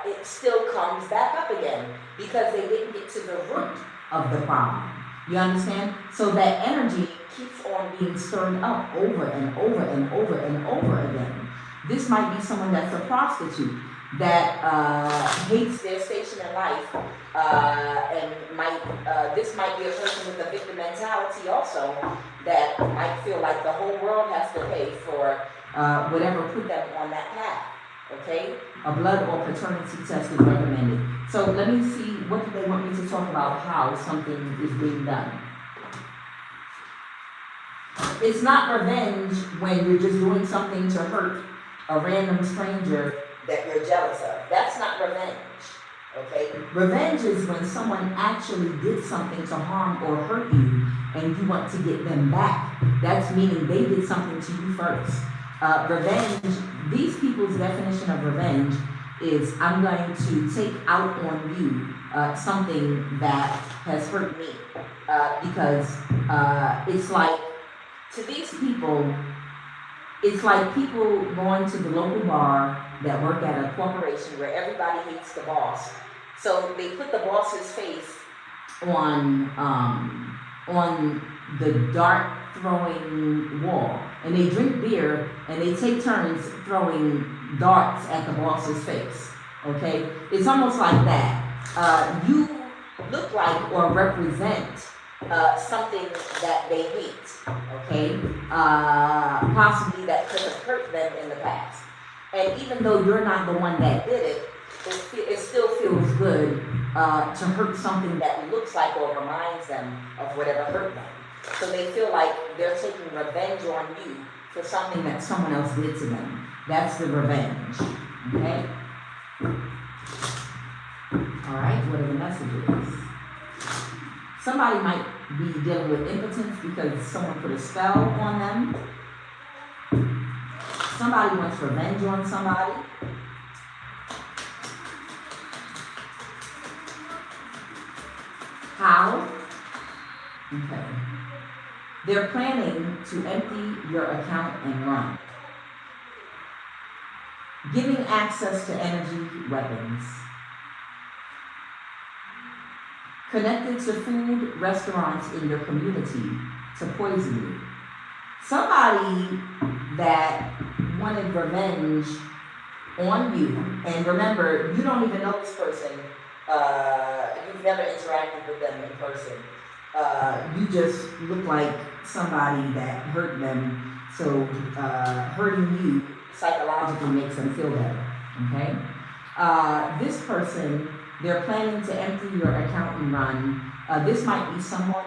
it still comes back up again because they didn't get to the root of the problem. You understand? So that energy keeps on being stirred up over and over and over and over again. This might be someone that's a prostitute that hates their station in life, and this might be a person with a victim mentality also that might feel like the whole world has to pay for whatever put them on that path. Okay? A blood or paternity test is recommended. So let me see, what do they want me to talk about how something is being done? It's not revenge when you're just doing something to hurt a random stranger that you're jealous of. That's not revenge. Okay? Revenge is when someone actually did something to harm or hurt you and you want to get them back. That's meaning they did something to you first. Revenge, these people's definition of revenge is I'm going to take out on you something that has hurt me. Because it's like, to these people, it's like people going to the local bar that work at a corporation where everybody hates the boss. So they put the boss's face on the dart throwing wall. And they drink beer and they take turns throwing darts at the boss's face. Okay? It's almost like that. You look like or represent something that they hate. Okay? Possibly that could have hurt them in the past. And even though you're not the one that did it, it still feels good to hurt something that looks like or reminds them of whatever hurt them. So they feel like they're taking revenge on you for something that someone else did to them. That's the revenge. Okay? Alright, what are the messages? Somebody might be dealing with impotence because someone put a spell on them. Somebody wants revenge on somebody. How? Okay. They're planning to empty your account and run. Giving access to energy weapons. Connected to food restaurants in your community to poison you. Somebody that wanted revenge on you. And remember, you don't even know this person. You've never interacted with them in person. You just look like somebody that hurt them. So hurting you psychologically makes them feel better. Okay? This person, they're planning to empty your account and run. This might be someone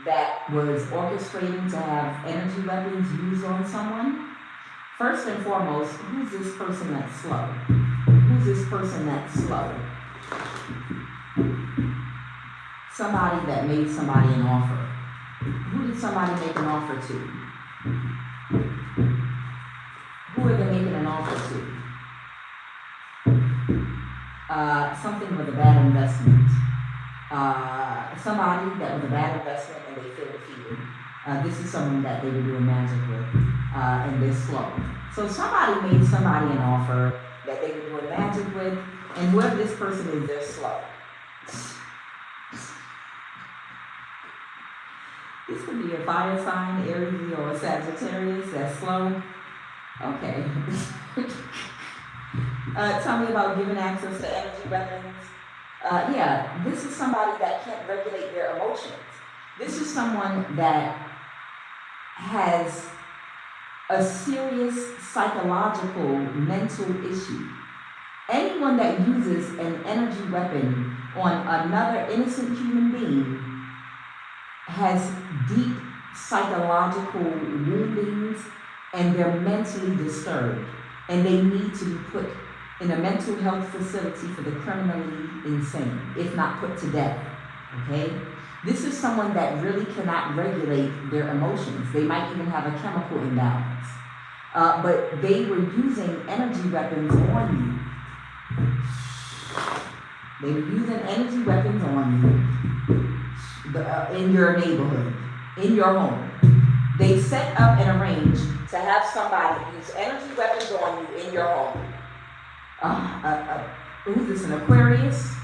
that was orchestrating to have energy weapons used on someone. First and foremost, who's this person that's slow? Who's this person that's slow? Somebody that made somebody an offer. Who did somebody make an offer to? Who are they making an offer to? Something with a bad investment. Somebody that was a bad investment and they feel defeated. This is someone that they were doing magic with, and they're slow. So somebody made somebody an offer that they were doing magic with, and whoever this person is, they're slow. This could be a fire sign, Aries or Sagittarius, that's slow. Okay. Tell me about giving access to energy weapons. Yeah, this is somebody that can't regulate their emotions. This is someone that has a serious psychological, mental issue. Anyone that uses an energy weapon on another innocent human being has deep psychological woundings and they're mentally disturbed and they need to be put in a mental health facility for the criminally insane, if not put to death, okay? This is someone that really cannot regulate their emotions. They might even have a chemical imbalance. But they were using energy weapons on you. They were using energy weapons on you in your neighborhood, in your home. They set up and arranged to have somebody use energy weapons on you in your home. Who's this, an Aquarius?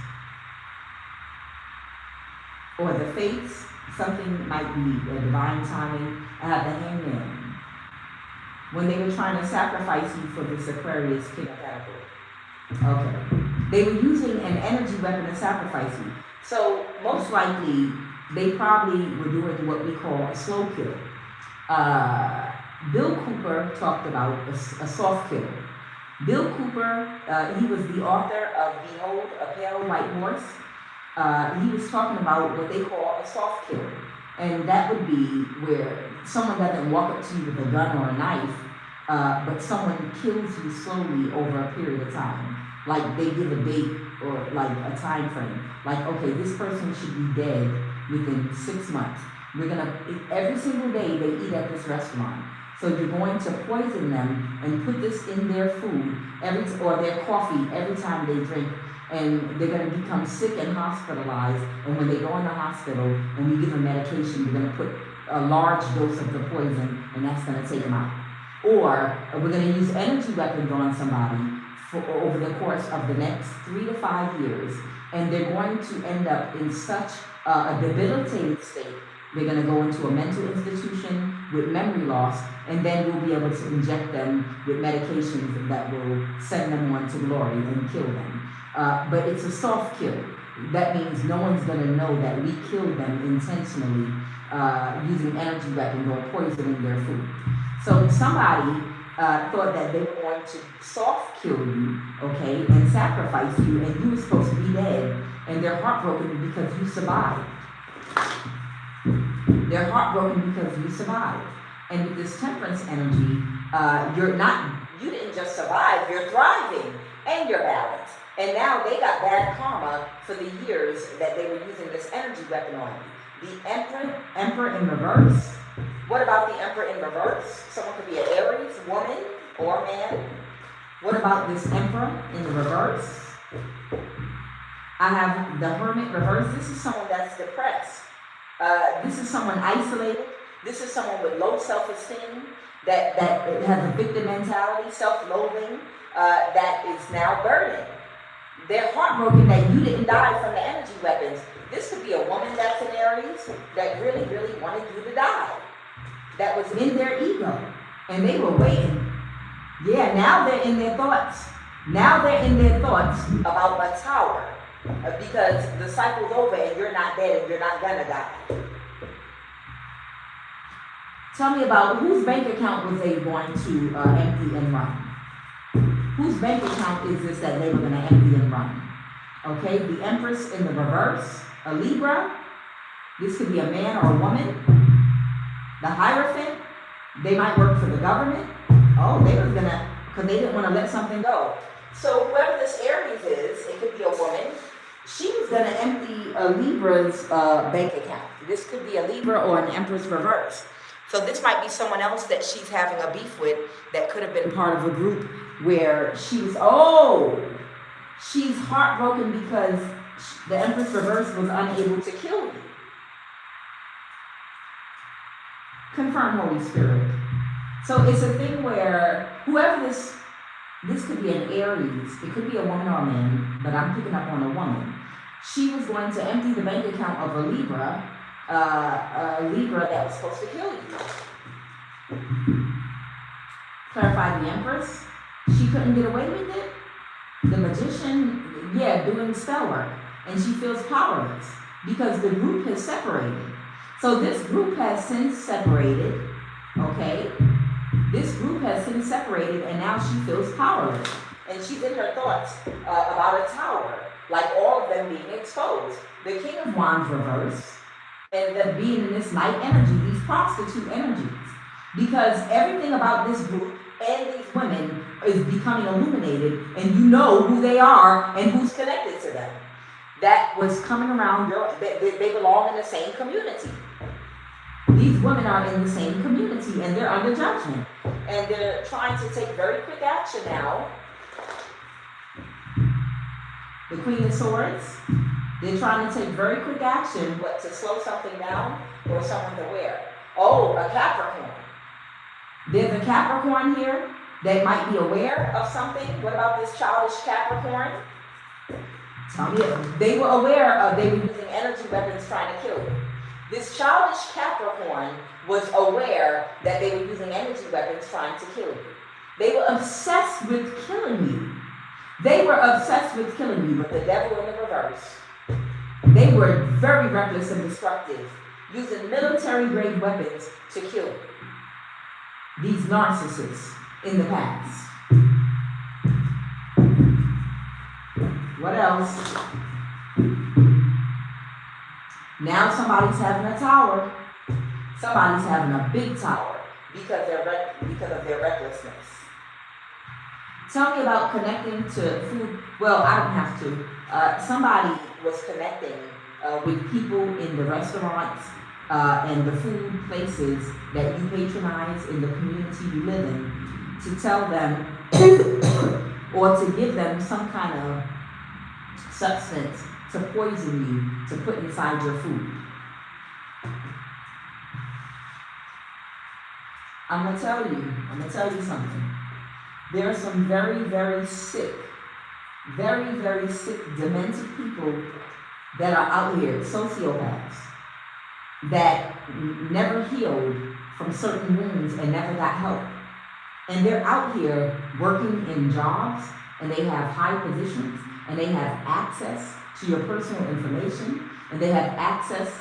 Or the Fates? Something might be a divine timing. I have the Hangman. When they were trying to sacrifice you for this Aquarius King of Pentacles. Okay. They were using an energy weapon to sacrifice you. So most likely, they probably were doing what we call a slow kill. Bill Cooper talked about a soft kill. Bill Cooper, he was the author of Behold, a Pale White Horse. He was talking about what they call a soft kill. And that would be where someone doesn't walk up to you with a gun or a knife, but someone kills you slowly over a period of time. Like they give a date or like a time frame. Like, okay, this person should be dead within 6 months. We're gonna, every single day they eat at this restaurant. So you're going to poison them and put this in their food or their coffee every time they drink. And they're going to become sick and hospitalized. And when they go in the hospital and we give them medication, we're going to put a large dose of the poison and that's going to take them out. Or we're going to use energy weapons on somebody over the course of the next 3 to 5 years. And they're going to end up in such a debilitated state They're going to go into a mental institution with memory loss, and then we'll be able to inject them with medications that will send them on to glory and kill them. But it's a soft kill. That means no one's going to know that we killed them intentionally using energy weapons or poisoning their food. So somebody thought that they were going to soft kill you, okay, and sacrifice you, and you were supposed to be dead, and they're heartbroken because you survived. They're heartbroken because you survived. And with this temperance energy, you didn't just survive, you're thriving, and you're balanced. And now they got bad karma for the years that they were using this energy weapon on you. The Emperor in reverse. What about the Emperor in reverse? Someone could be an Aries, woman, or man. What about this Emperor in the reverse? I have the Hermit reverse. This is someone that's depressed. This is someone isolated. This is someone with low self-esteem, that has a victim mentality, self-loathing, that is now burdened. They're heartbroken that you didn't die from the energy weapons. This could be a woman that's an Aries that really, really wanted you to die. That was in their ego. And they were waiting. Yeah, now they're in their thoughts. Now they're in their thoughts about a tower. Because the cycle's over and you're not dead and you're not gonna die. Tell me about whose bank account was they going to empty and run? Whose bank account is this that they were going to empty and run? Okay, the Empress in the reverse, a Libra. This could be a man or a woman. The Hierophant, they might work for the government. Oh, they were going to, because they didn't want to let something go. So whoever this Aries is, it could be a woman. She was going to empty a Libra's bank account. This could be a Libra or an Empress reverse. So this might be someone else that she's having a beef with that could have been part of a group where she's heartbroken because the Empress reverse was unable to kill you. Confirm, Holy Spirit. So it's a thing where whoever this could be an Aries, it could be a woman or a man, but I'm picking up on a woman. She was going to empty the bank account of a Libra that was supposed to kill you. Clarify the Empress. She couldn't get away with it. The Magician, doing spell work. And she feels powerless because the group has separated. So this group has since separated, okay? This group has since separated and now she feels powerless. And she's in her thoughts about a tower, like all of them being exposed. The King of Wands reverse, and them being in this light energy, these prostitute energies. Because everything about this group and these women is becoming illuminated, and you know who they are and who's connected to them. That was coming around, they belong in the same community. These women are in the same community, and they're under judgment. And they're trying to take very quick action now. The Queen of Swords, they're trying to take very quick action, but to slow something down or someone to wear. Oh, a Capricorn. There's a Capricorn here that might be aware of something. What about this childish Capricorn? Tell me, they were aware they were using energy weapons trying to kill you. This childish Capricorn was aware that they were using energy weapons trying to kill you. They were obsessed with killing you. They were obsessed with killing you, but the devil in the reverse. They were very reckless and destructive, using military-grade weapons to kill you. These narcissists in the past. What else? Now somebody's having a tower. Somebody's having a big tower because of their recklessness. Tell me about connecting to food. Well, I don't have to. Somebody was connecting with people in the restaurants and the food places that you patronize in the community you live in to tell them or to give them some kind of substance to poison you to put inside your food. I'm going to tell you something. There are some very, very sick, demented people that are out here, sociopaths. that never healed from certain wounds and never got help. And they're out here working in jobs, and they have high positions, and they have access to your personal information, and they have access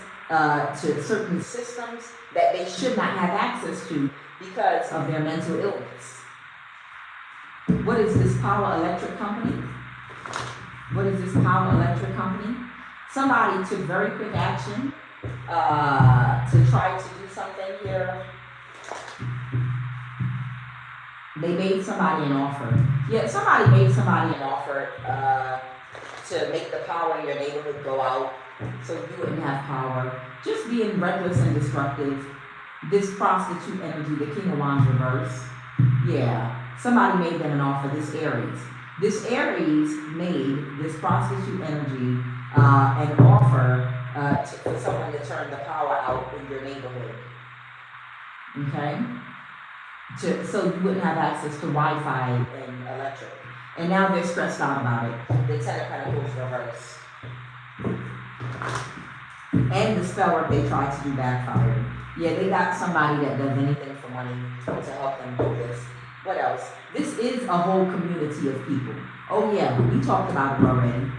to certain systems that they should not have access to because of their mental illness. What is this power electric company? What is this power electric company? Somebody took very quick action to try to do something here. They made somebody an offer. Yeah, somebody made somebody an offer to make the power in your neighborhood go out so you wouldn't have power. Just being reckless and destructive. This prostitute energy, the King of Wands reverse. Yeah, somebody made them an offer, this Aries. This Aries made this prostitute energy an offer for someone to turn the power out in your neighborhood. Okay? So you wouldn't have access to Wi-Fi and electric. And now they're stressed out about it. The Ten of Pentacles reverse. And the spell work they tried to do backfired. Yeah, they got somebody that does anything for money to help them do this. What else? This is a whole community of people. Oh yeah, we talked about it already.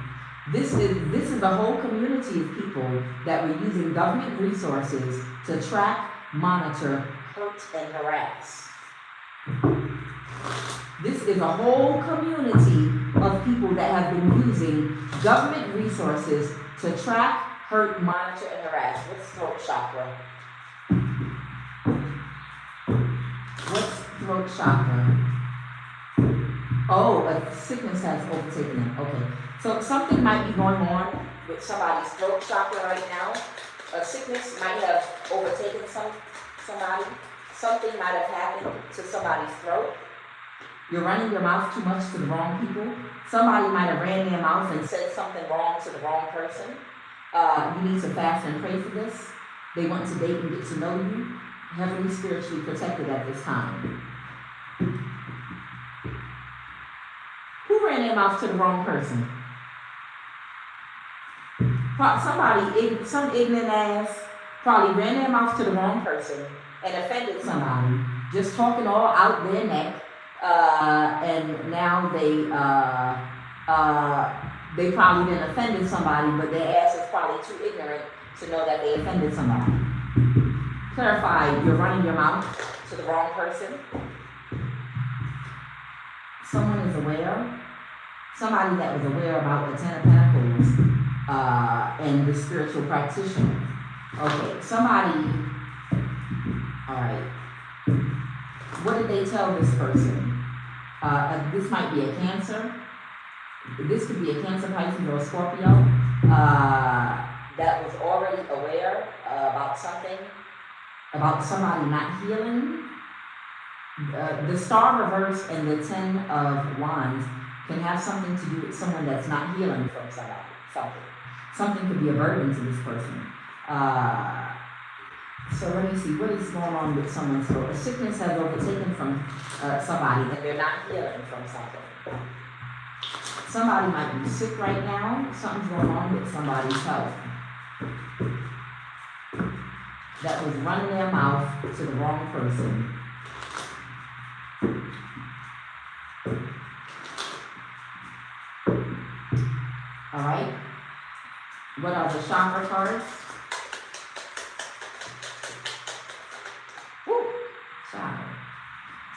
This is a whole community of people that were using government resources to track, monitor, hurt, and harass. This is a whole community of people that have been using government resources to track, hurt, monitor, and harass. What's throat chakra? What's throat chakra? Oh, a sickness has overtaken them. Okay. So something might be going on with somebody's throat chakra right now. A sickness might have overtaken somebody. Something might have happened to somebody's throat. You're running your mouth too much to the wrong people. Somebody might have ran their mouth and said something wrong to the wrong person. You need to fast and pray for this. They want to date and get to know you. Heavily spiritually protected at this time. Who ran their mouth to the wrong person? Some ignorant ass probably ran their mouth to the wrong person and offended somebody, just talking all out their neck, and now they probably didn't offended somebody, but their ass is probably too ignorant to know that they offended somebody. Clarify, you're running your mouth to the wrong person. Someone is aware. Somebody that was aware about the Ten of Pentacles and the spiritual practitioner. Okay, somebody, all right. What did they tell this person? This might be a Cancer. This could be a Cancer, Pisces, or a Scorpio that was already aware about something, about somebody not healing. The Star reverse and the Ten of Wands can have something to do with someone that's not healing from something. Something could be a burden to this person. So let me see, what is going on with someone's throat? A sickness has overtaken from somebody and they're not healing from something. Somebody might be sick right now. Something's going on with somebody's health. That was running their mouth to the wrong person. All right. What are the chakra cards? Woo! Chakra.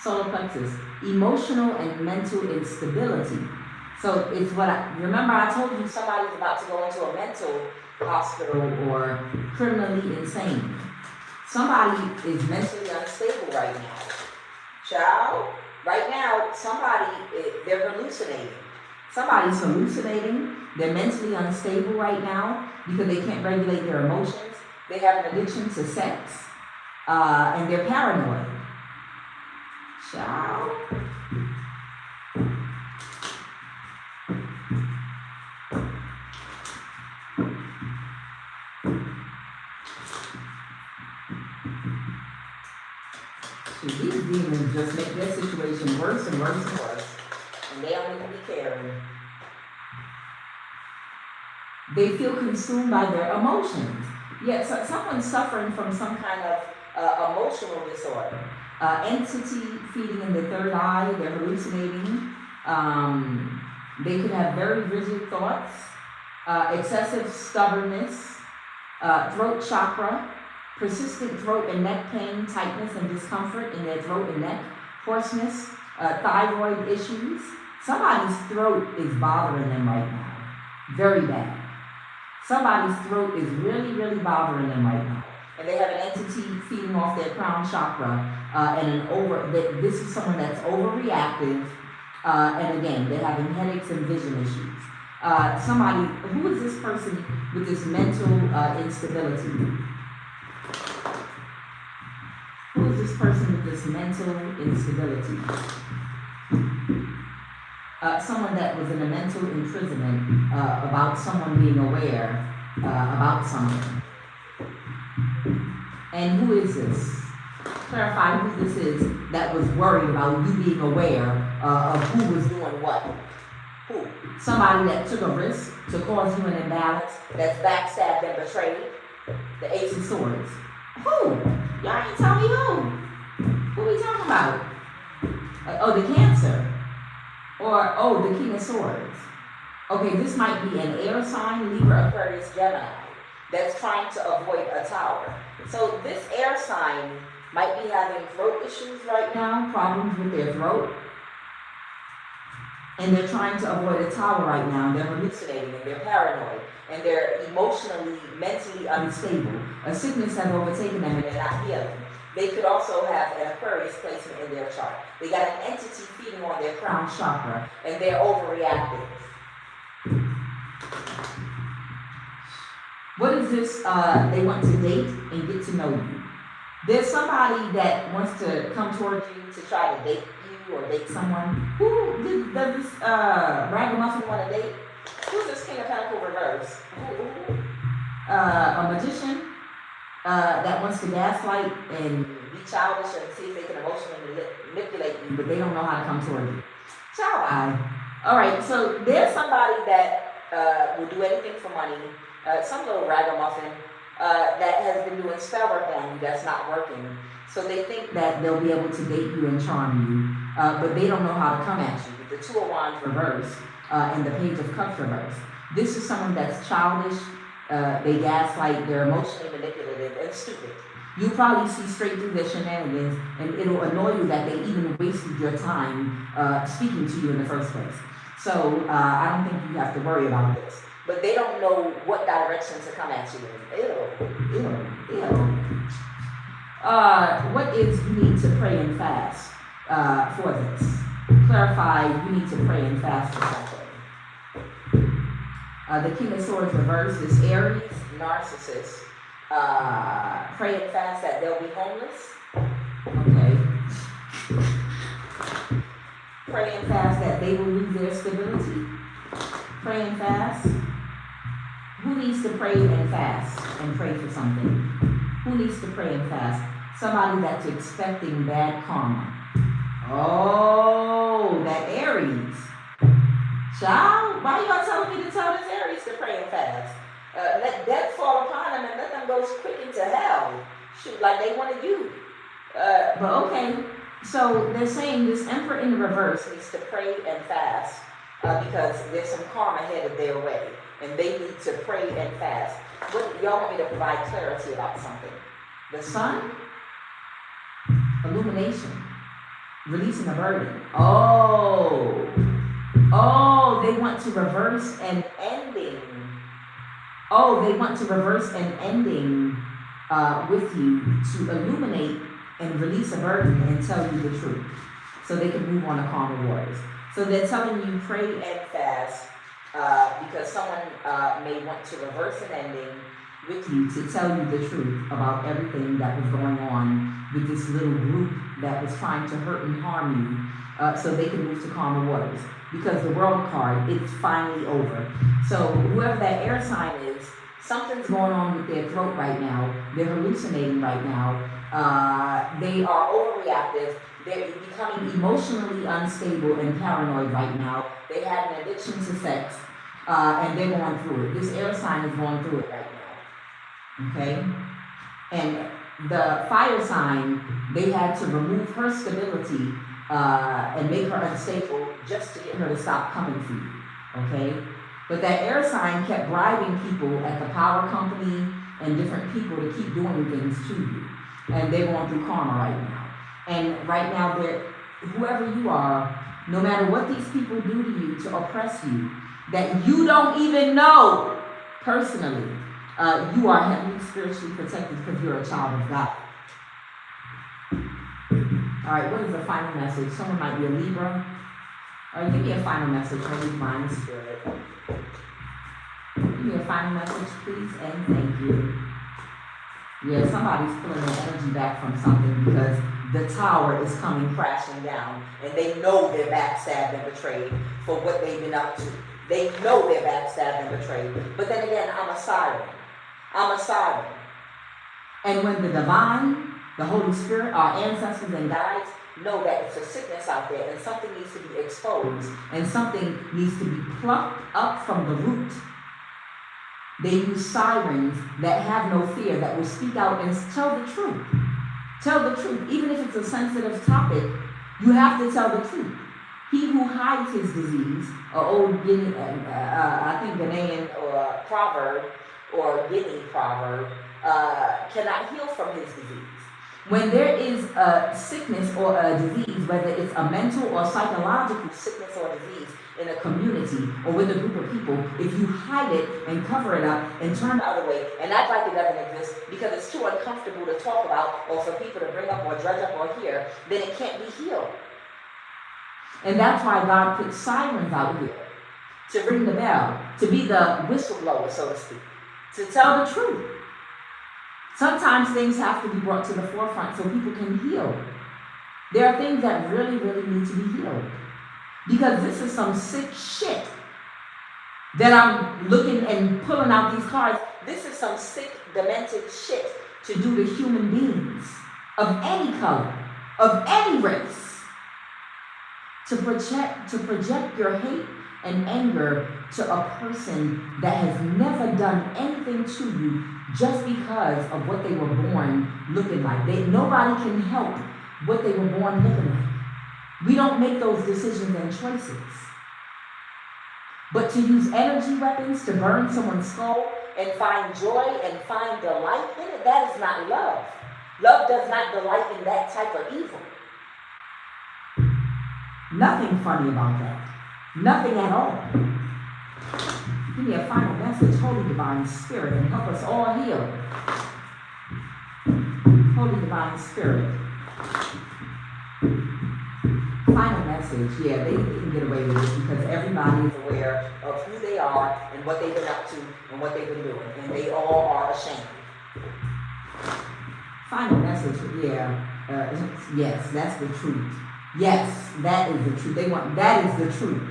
Solar plexus. Emotional and mental instability. So it's remember I told you somebody's about to go into a mental hospital or criminally insane. Somebody is mentally unstable right now. Child, right now, they're hallucinating. Somebody's hallucinating. They're mentally unstable right now because they can't regulate their emotions. They have an addiction to sex. And they're paranoid. Child. These demons just make their situation worse and worse and worse. And they don't even be caring. They feel consumed by their emotions. Yeah, so someone's suffering from some kind of emotional disorder. Entity feeding in the third eye, they're hallucinating. They could have very rigid thoughts, excessive stubbornness, throat chakra, persistent throat and neck pain, tightness and discomfort in their throat and neck, hoarseness, thyroid issues. Somebody's throat is bothering them right now, very bad. Somebody's throat is really, really bothering them right now. And they have an entity feeding off their crown chakra, this is someone that's overreactive, and again, they're having headaches and vision issues. Who is this person with this mental instability? Who is this person with this mental instability? Someone that was in a mental imprisonment about someone being aware about something. And who is this? Clarify who this is that was worried about you being aware of who was doing what. Who? Somebody that took a risk to cause you an imbalance, that's backstabbed and betrayed. The Ace of Swords. Who? Y'all ain't tell me who. Who are we talking about? The Cancer. Or, the King of Swords. Okay, this might be an air sign, Libra, Aquarius, Gemini, that's trying to avoid a tower. So this air sign might be having throat issues right now, problems with their throat. And they're trying to avoid a tower right now. They're hallucinating and they're paranoid. And they're emotionally, mentally unstable. A sickness has overtaken them and they're not healing. They could also have an Aquarius placement in their chart. They got an entity feeding on their crown chakra, and they're overreactive. What is this? They want to date and get to know you. There's somebody that wants to come towards you to try to date you or date someone. Who does this ragamuffin want to date? Who's this King of Pentacles reverse? A magician that wants to gaslight and be childish and see if they can emotionally manipulate you, but they don't know how to come toward you. Child. All right, so there's somebody that will do anything for money, some little ragamuffin that has been doing spell work on you that's not working. So they think that they'll be able to date you and charm you, but they don't know how to come at you. With the Two of Wands reverse and the Page of Cups reverse. This is someone that's childish. They gaslight, they're emotionally manipulative and stupid. You probably see straight through their shenanigans, and it'll annoy you that they even wasted your time speaking to you in the first place. So I don't think you have to worry about this. But they don't know what direction to come at you in. What is you need to pray and fast for this? Clarify, you need to pray and fast for something. The King of Swords reverse is Aries, narcissist. Pray and fast that they'll be homeless. Okay. Pray and fast that they will lose their stability. Pray and fast. Who needs to pray and fast and pray for something? Who needs to pray and fast? Somebody that's expecting bad karma. Oh, that Aries. Child, why y'all telling me to tell this Aries to pray and fast? Let death fall upon them and let them go quick into hell. Shoot, like they wanted you. But okay, so they're saying this Emperor in the reverse needs to pray and fast because there's some karma headed their way. And they need to pray and fast. What y'all want me to provide clarity about something? The sun? Illumination. Releasing a burden. Oh, they want to reverse an ending. Oh, they want to reverse an ending with you to illuminate and release a burden and tell you the truth. So they can move on to calmer waters. So they're telling you pray and fast because someone may want to reverse an ending with you to tell you the truth about everything that was going on with this little group that was trying to hurt and harm you so they can move to calmer waters. Because the World card, it's finally over. So whoever that air sign is, something's going on with their throat right now. They're hallucinating right now. They are overreactive. They're becoming emotionally unstable and paranoid right now. They have an addiction to sex, and they're going through it. This air sign is going through it right Okay? And the fire sign, they had to remove her stability and make her unstable just to get her to stop coming to you. Okay? But that air sign kept bribing people at the power company and different people to keep doing things to you. And they're going through karma right now. And right now, whoever you are, no matter what these people do to you to oppress you, that you don't even know personally, you are heavily spiritually protected because you're a child of God. All right, what is the final message? Someone might be a Libra. All right, give me a final message, Holy Mind Spirit. Give me a final message, please, and thank you. Yeah, somebody's pulling their energy back from something because the tower is coming crashing down, and they know they're backstabbed and betrayed for what they've been up to. They know they're backstabbed and betrayed. But then again, I'm a siren. I'm a siren. And when the divine, the Holy Spirit, our ancestors and guides know that it's a sickness out there and something needs to be exposed and something needs to be plucked up from the root, they use sirens that have no fear, that will speak out and tell the truth. Tell the truth. Even if it's a sensitive topic, you have to tell the truth. He who hides his disease, an old Guinea, I think Ghanaian or proverb, or Guinea proverb, cannot heal from his disease. When there is a sickness or a disease, whether it's a mental or psychological sickness or disease in a community or with a group of people, if you hide it and cover it up and turn the other way and act like it doesn't exist because it's too uncomfortable to talk about or for people to bring up or dredge up or hear, then it can't be healed. And that's why God put sirens out here to ring the bell, to be the whistleblower, so to speak, to tell the truth. Sometimes things have to be brought to the forefront so people can heal. There are things that really, really need to be healed. Because this is some sick shit that I'm looking and pulling out these cards. This is some sick, demented shit to do to human beings of any color, of any race. To project your hate and anger to a person that has never done anything to you just because of what they were born looking like. Nobody can help what they were born looking like. We don't make those decisions and choices. But to use energy weapons to burn someone's skull and find joy and find delight in it, that is not love. Love does not delight in that type of evil. Nothing funny about that. Nothing at all. Give me a final message, Holy Divine Spirit, and help us all heal. Holy Divine Spirit. Final message, yeah, they didn't get away with it because everybody is aware of who they are and what they've been up to and what they've been doing, and they all are ashamed. Final message, yeah, yes, that's the truth. Yes, that is the truth. That is the truth.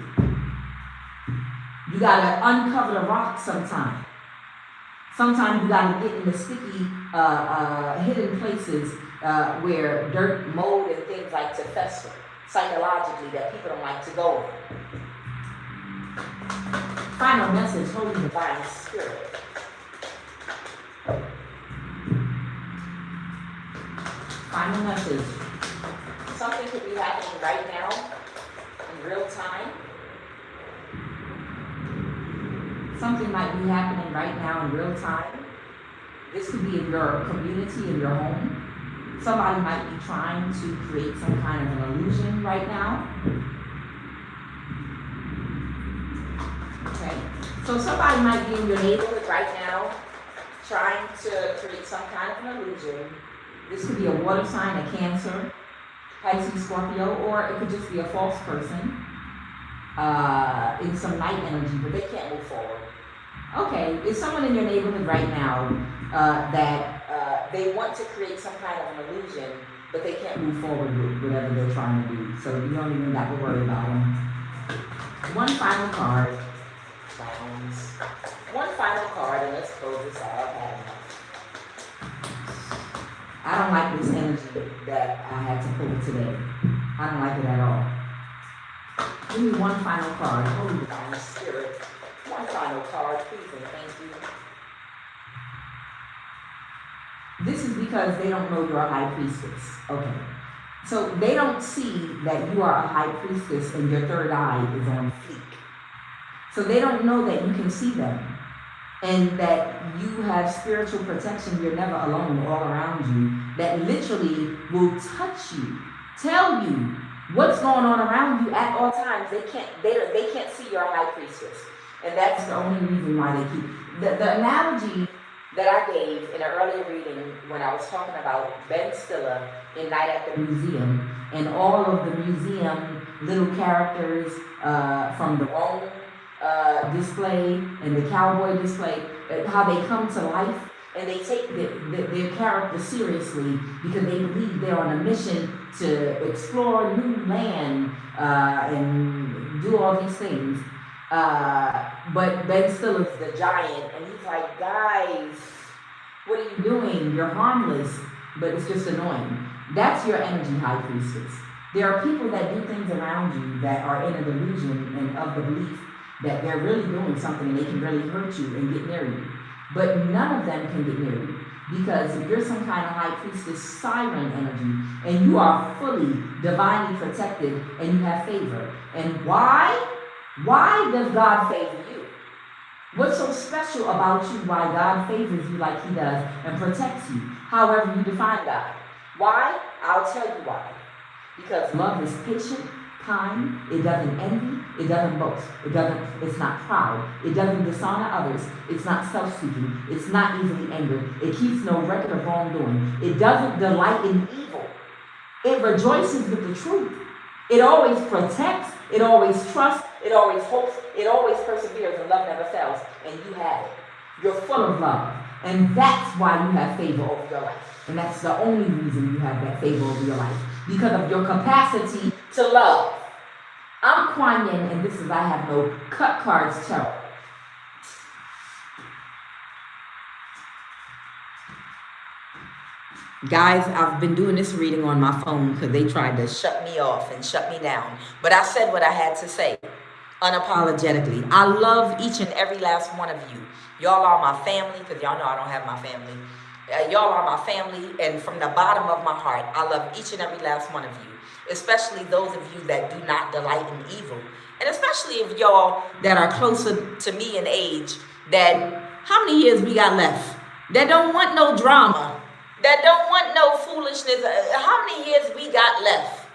You gotta uncover the rock sometime. Sometimes you gotta get in the sticky, hidden places where dirt, mold, and things like to fester psychologically that people don't like to go in. Final message, Holy Divine Spirit. Final message. Something could be happening right now, in real time. Something might be happening right now in real time. This could be in your community, in your home. Somebody might be trying to create some kind of an illusion right now. Okay? So somebody might be in your neighborhood right now trying to create some kind of an illusion. This could be a water sign, a Cancer, Pisces, Scorpio, or it could just be a false person in some night energy, but they can't move forward. Okay, is someone in your neighborhood right now that they want to create some kind of an illusion, but they can't move forward with whatever they're trying to do, so you don't even have to worry about them. One final card. Clowns. One final card, and let's close this out. I've had enough. I don't like this energy that I had to pull today. I don't like it at all. Give me one final card. Holy Divine Spirit. One final card, please, and thank you. because they don't know you're a high priestess. Okay. So they don't see that you are a high priestess and your third eye is on fleek. So they don't know that you can see them and that you have spiritual protection. You're never alone, all around you, that literally will touch you, tell you what's going on around you at all times. They can't see you're a high priestess. And that's the only reason why they keep the analogy that I gave in an earlier reading when I was talking about Ben Stiller in Night at the Museum and all of the museum little characters from the Rome display and the cowboy display, how they come to life and they take their character seriously because they believe they're on a mission to explore new land and do all these things. But Ben Stiller's the giant, and he's like, guys, what are you doing? You're harmless, but it's just annoying. That's your energy, high priestess. There are people that do things around you that are in a delusion and of the belief that they're really doing something and they can really hurt you and get near you. But none of them can get near you because you're some kind of high priestess siren energy and you are fully divinely protected and you have favor. And why? Why does God favor you? What's so special about you why God favors you like he does and protects you, however you define God? Why? I'll tell you why. Because love is patient, kind, it doesn't envy, it doesn't boast, it's not proud, it doesn't dishonor others, it's not self-seeking, it's not easily angered, it keeps no record of wrongdoing, it doesn't delight in evil, it rejoices with the truth, it always protects, it always trusts, it always hopes, it always perseveres, and love never fails, and you have it. You're full of love, and that's why you have favor over your life, and that's the only reason you have that favor over your life, because of your capacity to love. I'm Kuan Yin, and this is I Have No Cut Cards Tarot. Guys, I've been doing this reading on my phone because they tried to shut me off and shut me down. But I said what I had to say, unapologetically. I love each and every last one of you. Y'all are my family, because y'all know I don't have my family. Y'all are my family, and from the bottom of my heart, I love each and every last one of you. Especially those of you that do not delight in evil. And especially if y'all that are closer to me in age, that how many years we got left? That don't want no drama. That don't want no foolishness. How many years we got left?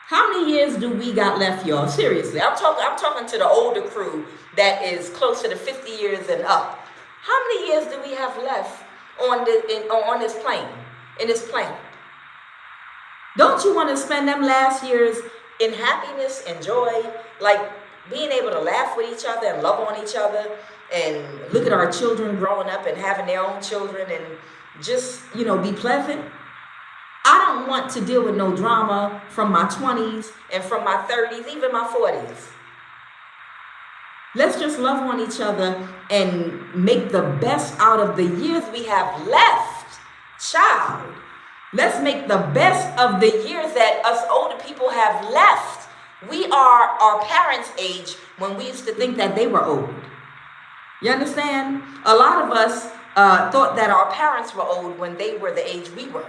How many years do we got left, y'all? Seriously, I'm talking to the older crew that is closer to 50 years and up. How many years do we have left on this plane, in this planet? Don't you want to spend them last years in happiness and joy, like being able to laugh with each other and love on each other and look at our children growing up and having their own children and just, be pleasant? I don't want to deal with no drama from my 20s and from my 30s, even my 40s. Let's just love on each other and make the best out of the years we have left. Child, let's make the best of the years that us older people have left. We are our parents' age when we used to think that they were old. You understand? A lot of us thought that our parents were old when they were the age we were.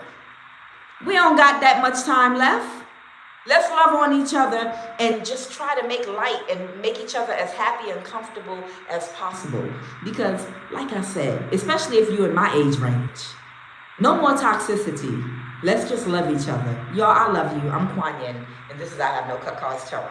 We don't got that much time left. Let's love on each other and just try to make light and make each other as happy and comfortable as possible. Because, like I said, especially if you're in my age range, no more toxicity. Let's just love each other. Y'all, I love you. I'm Kuan Yin, and this is I Have No Cut Cards Tarot.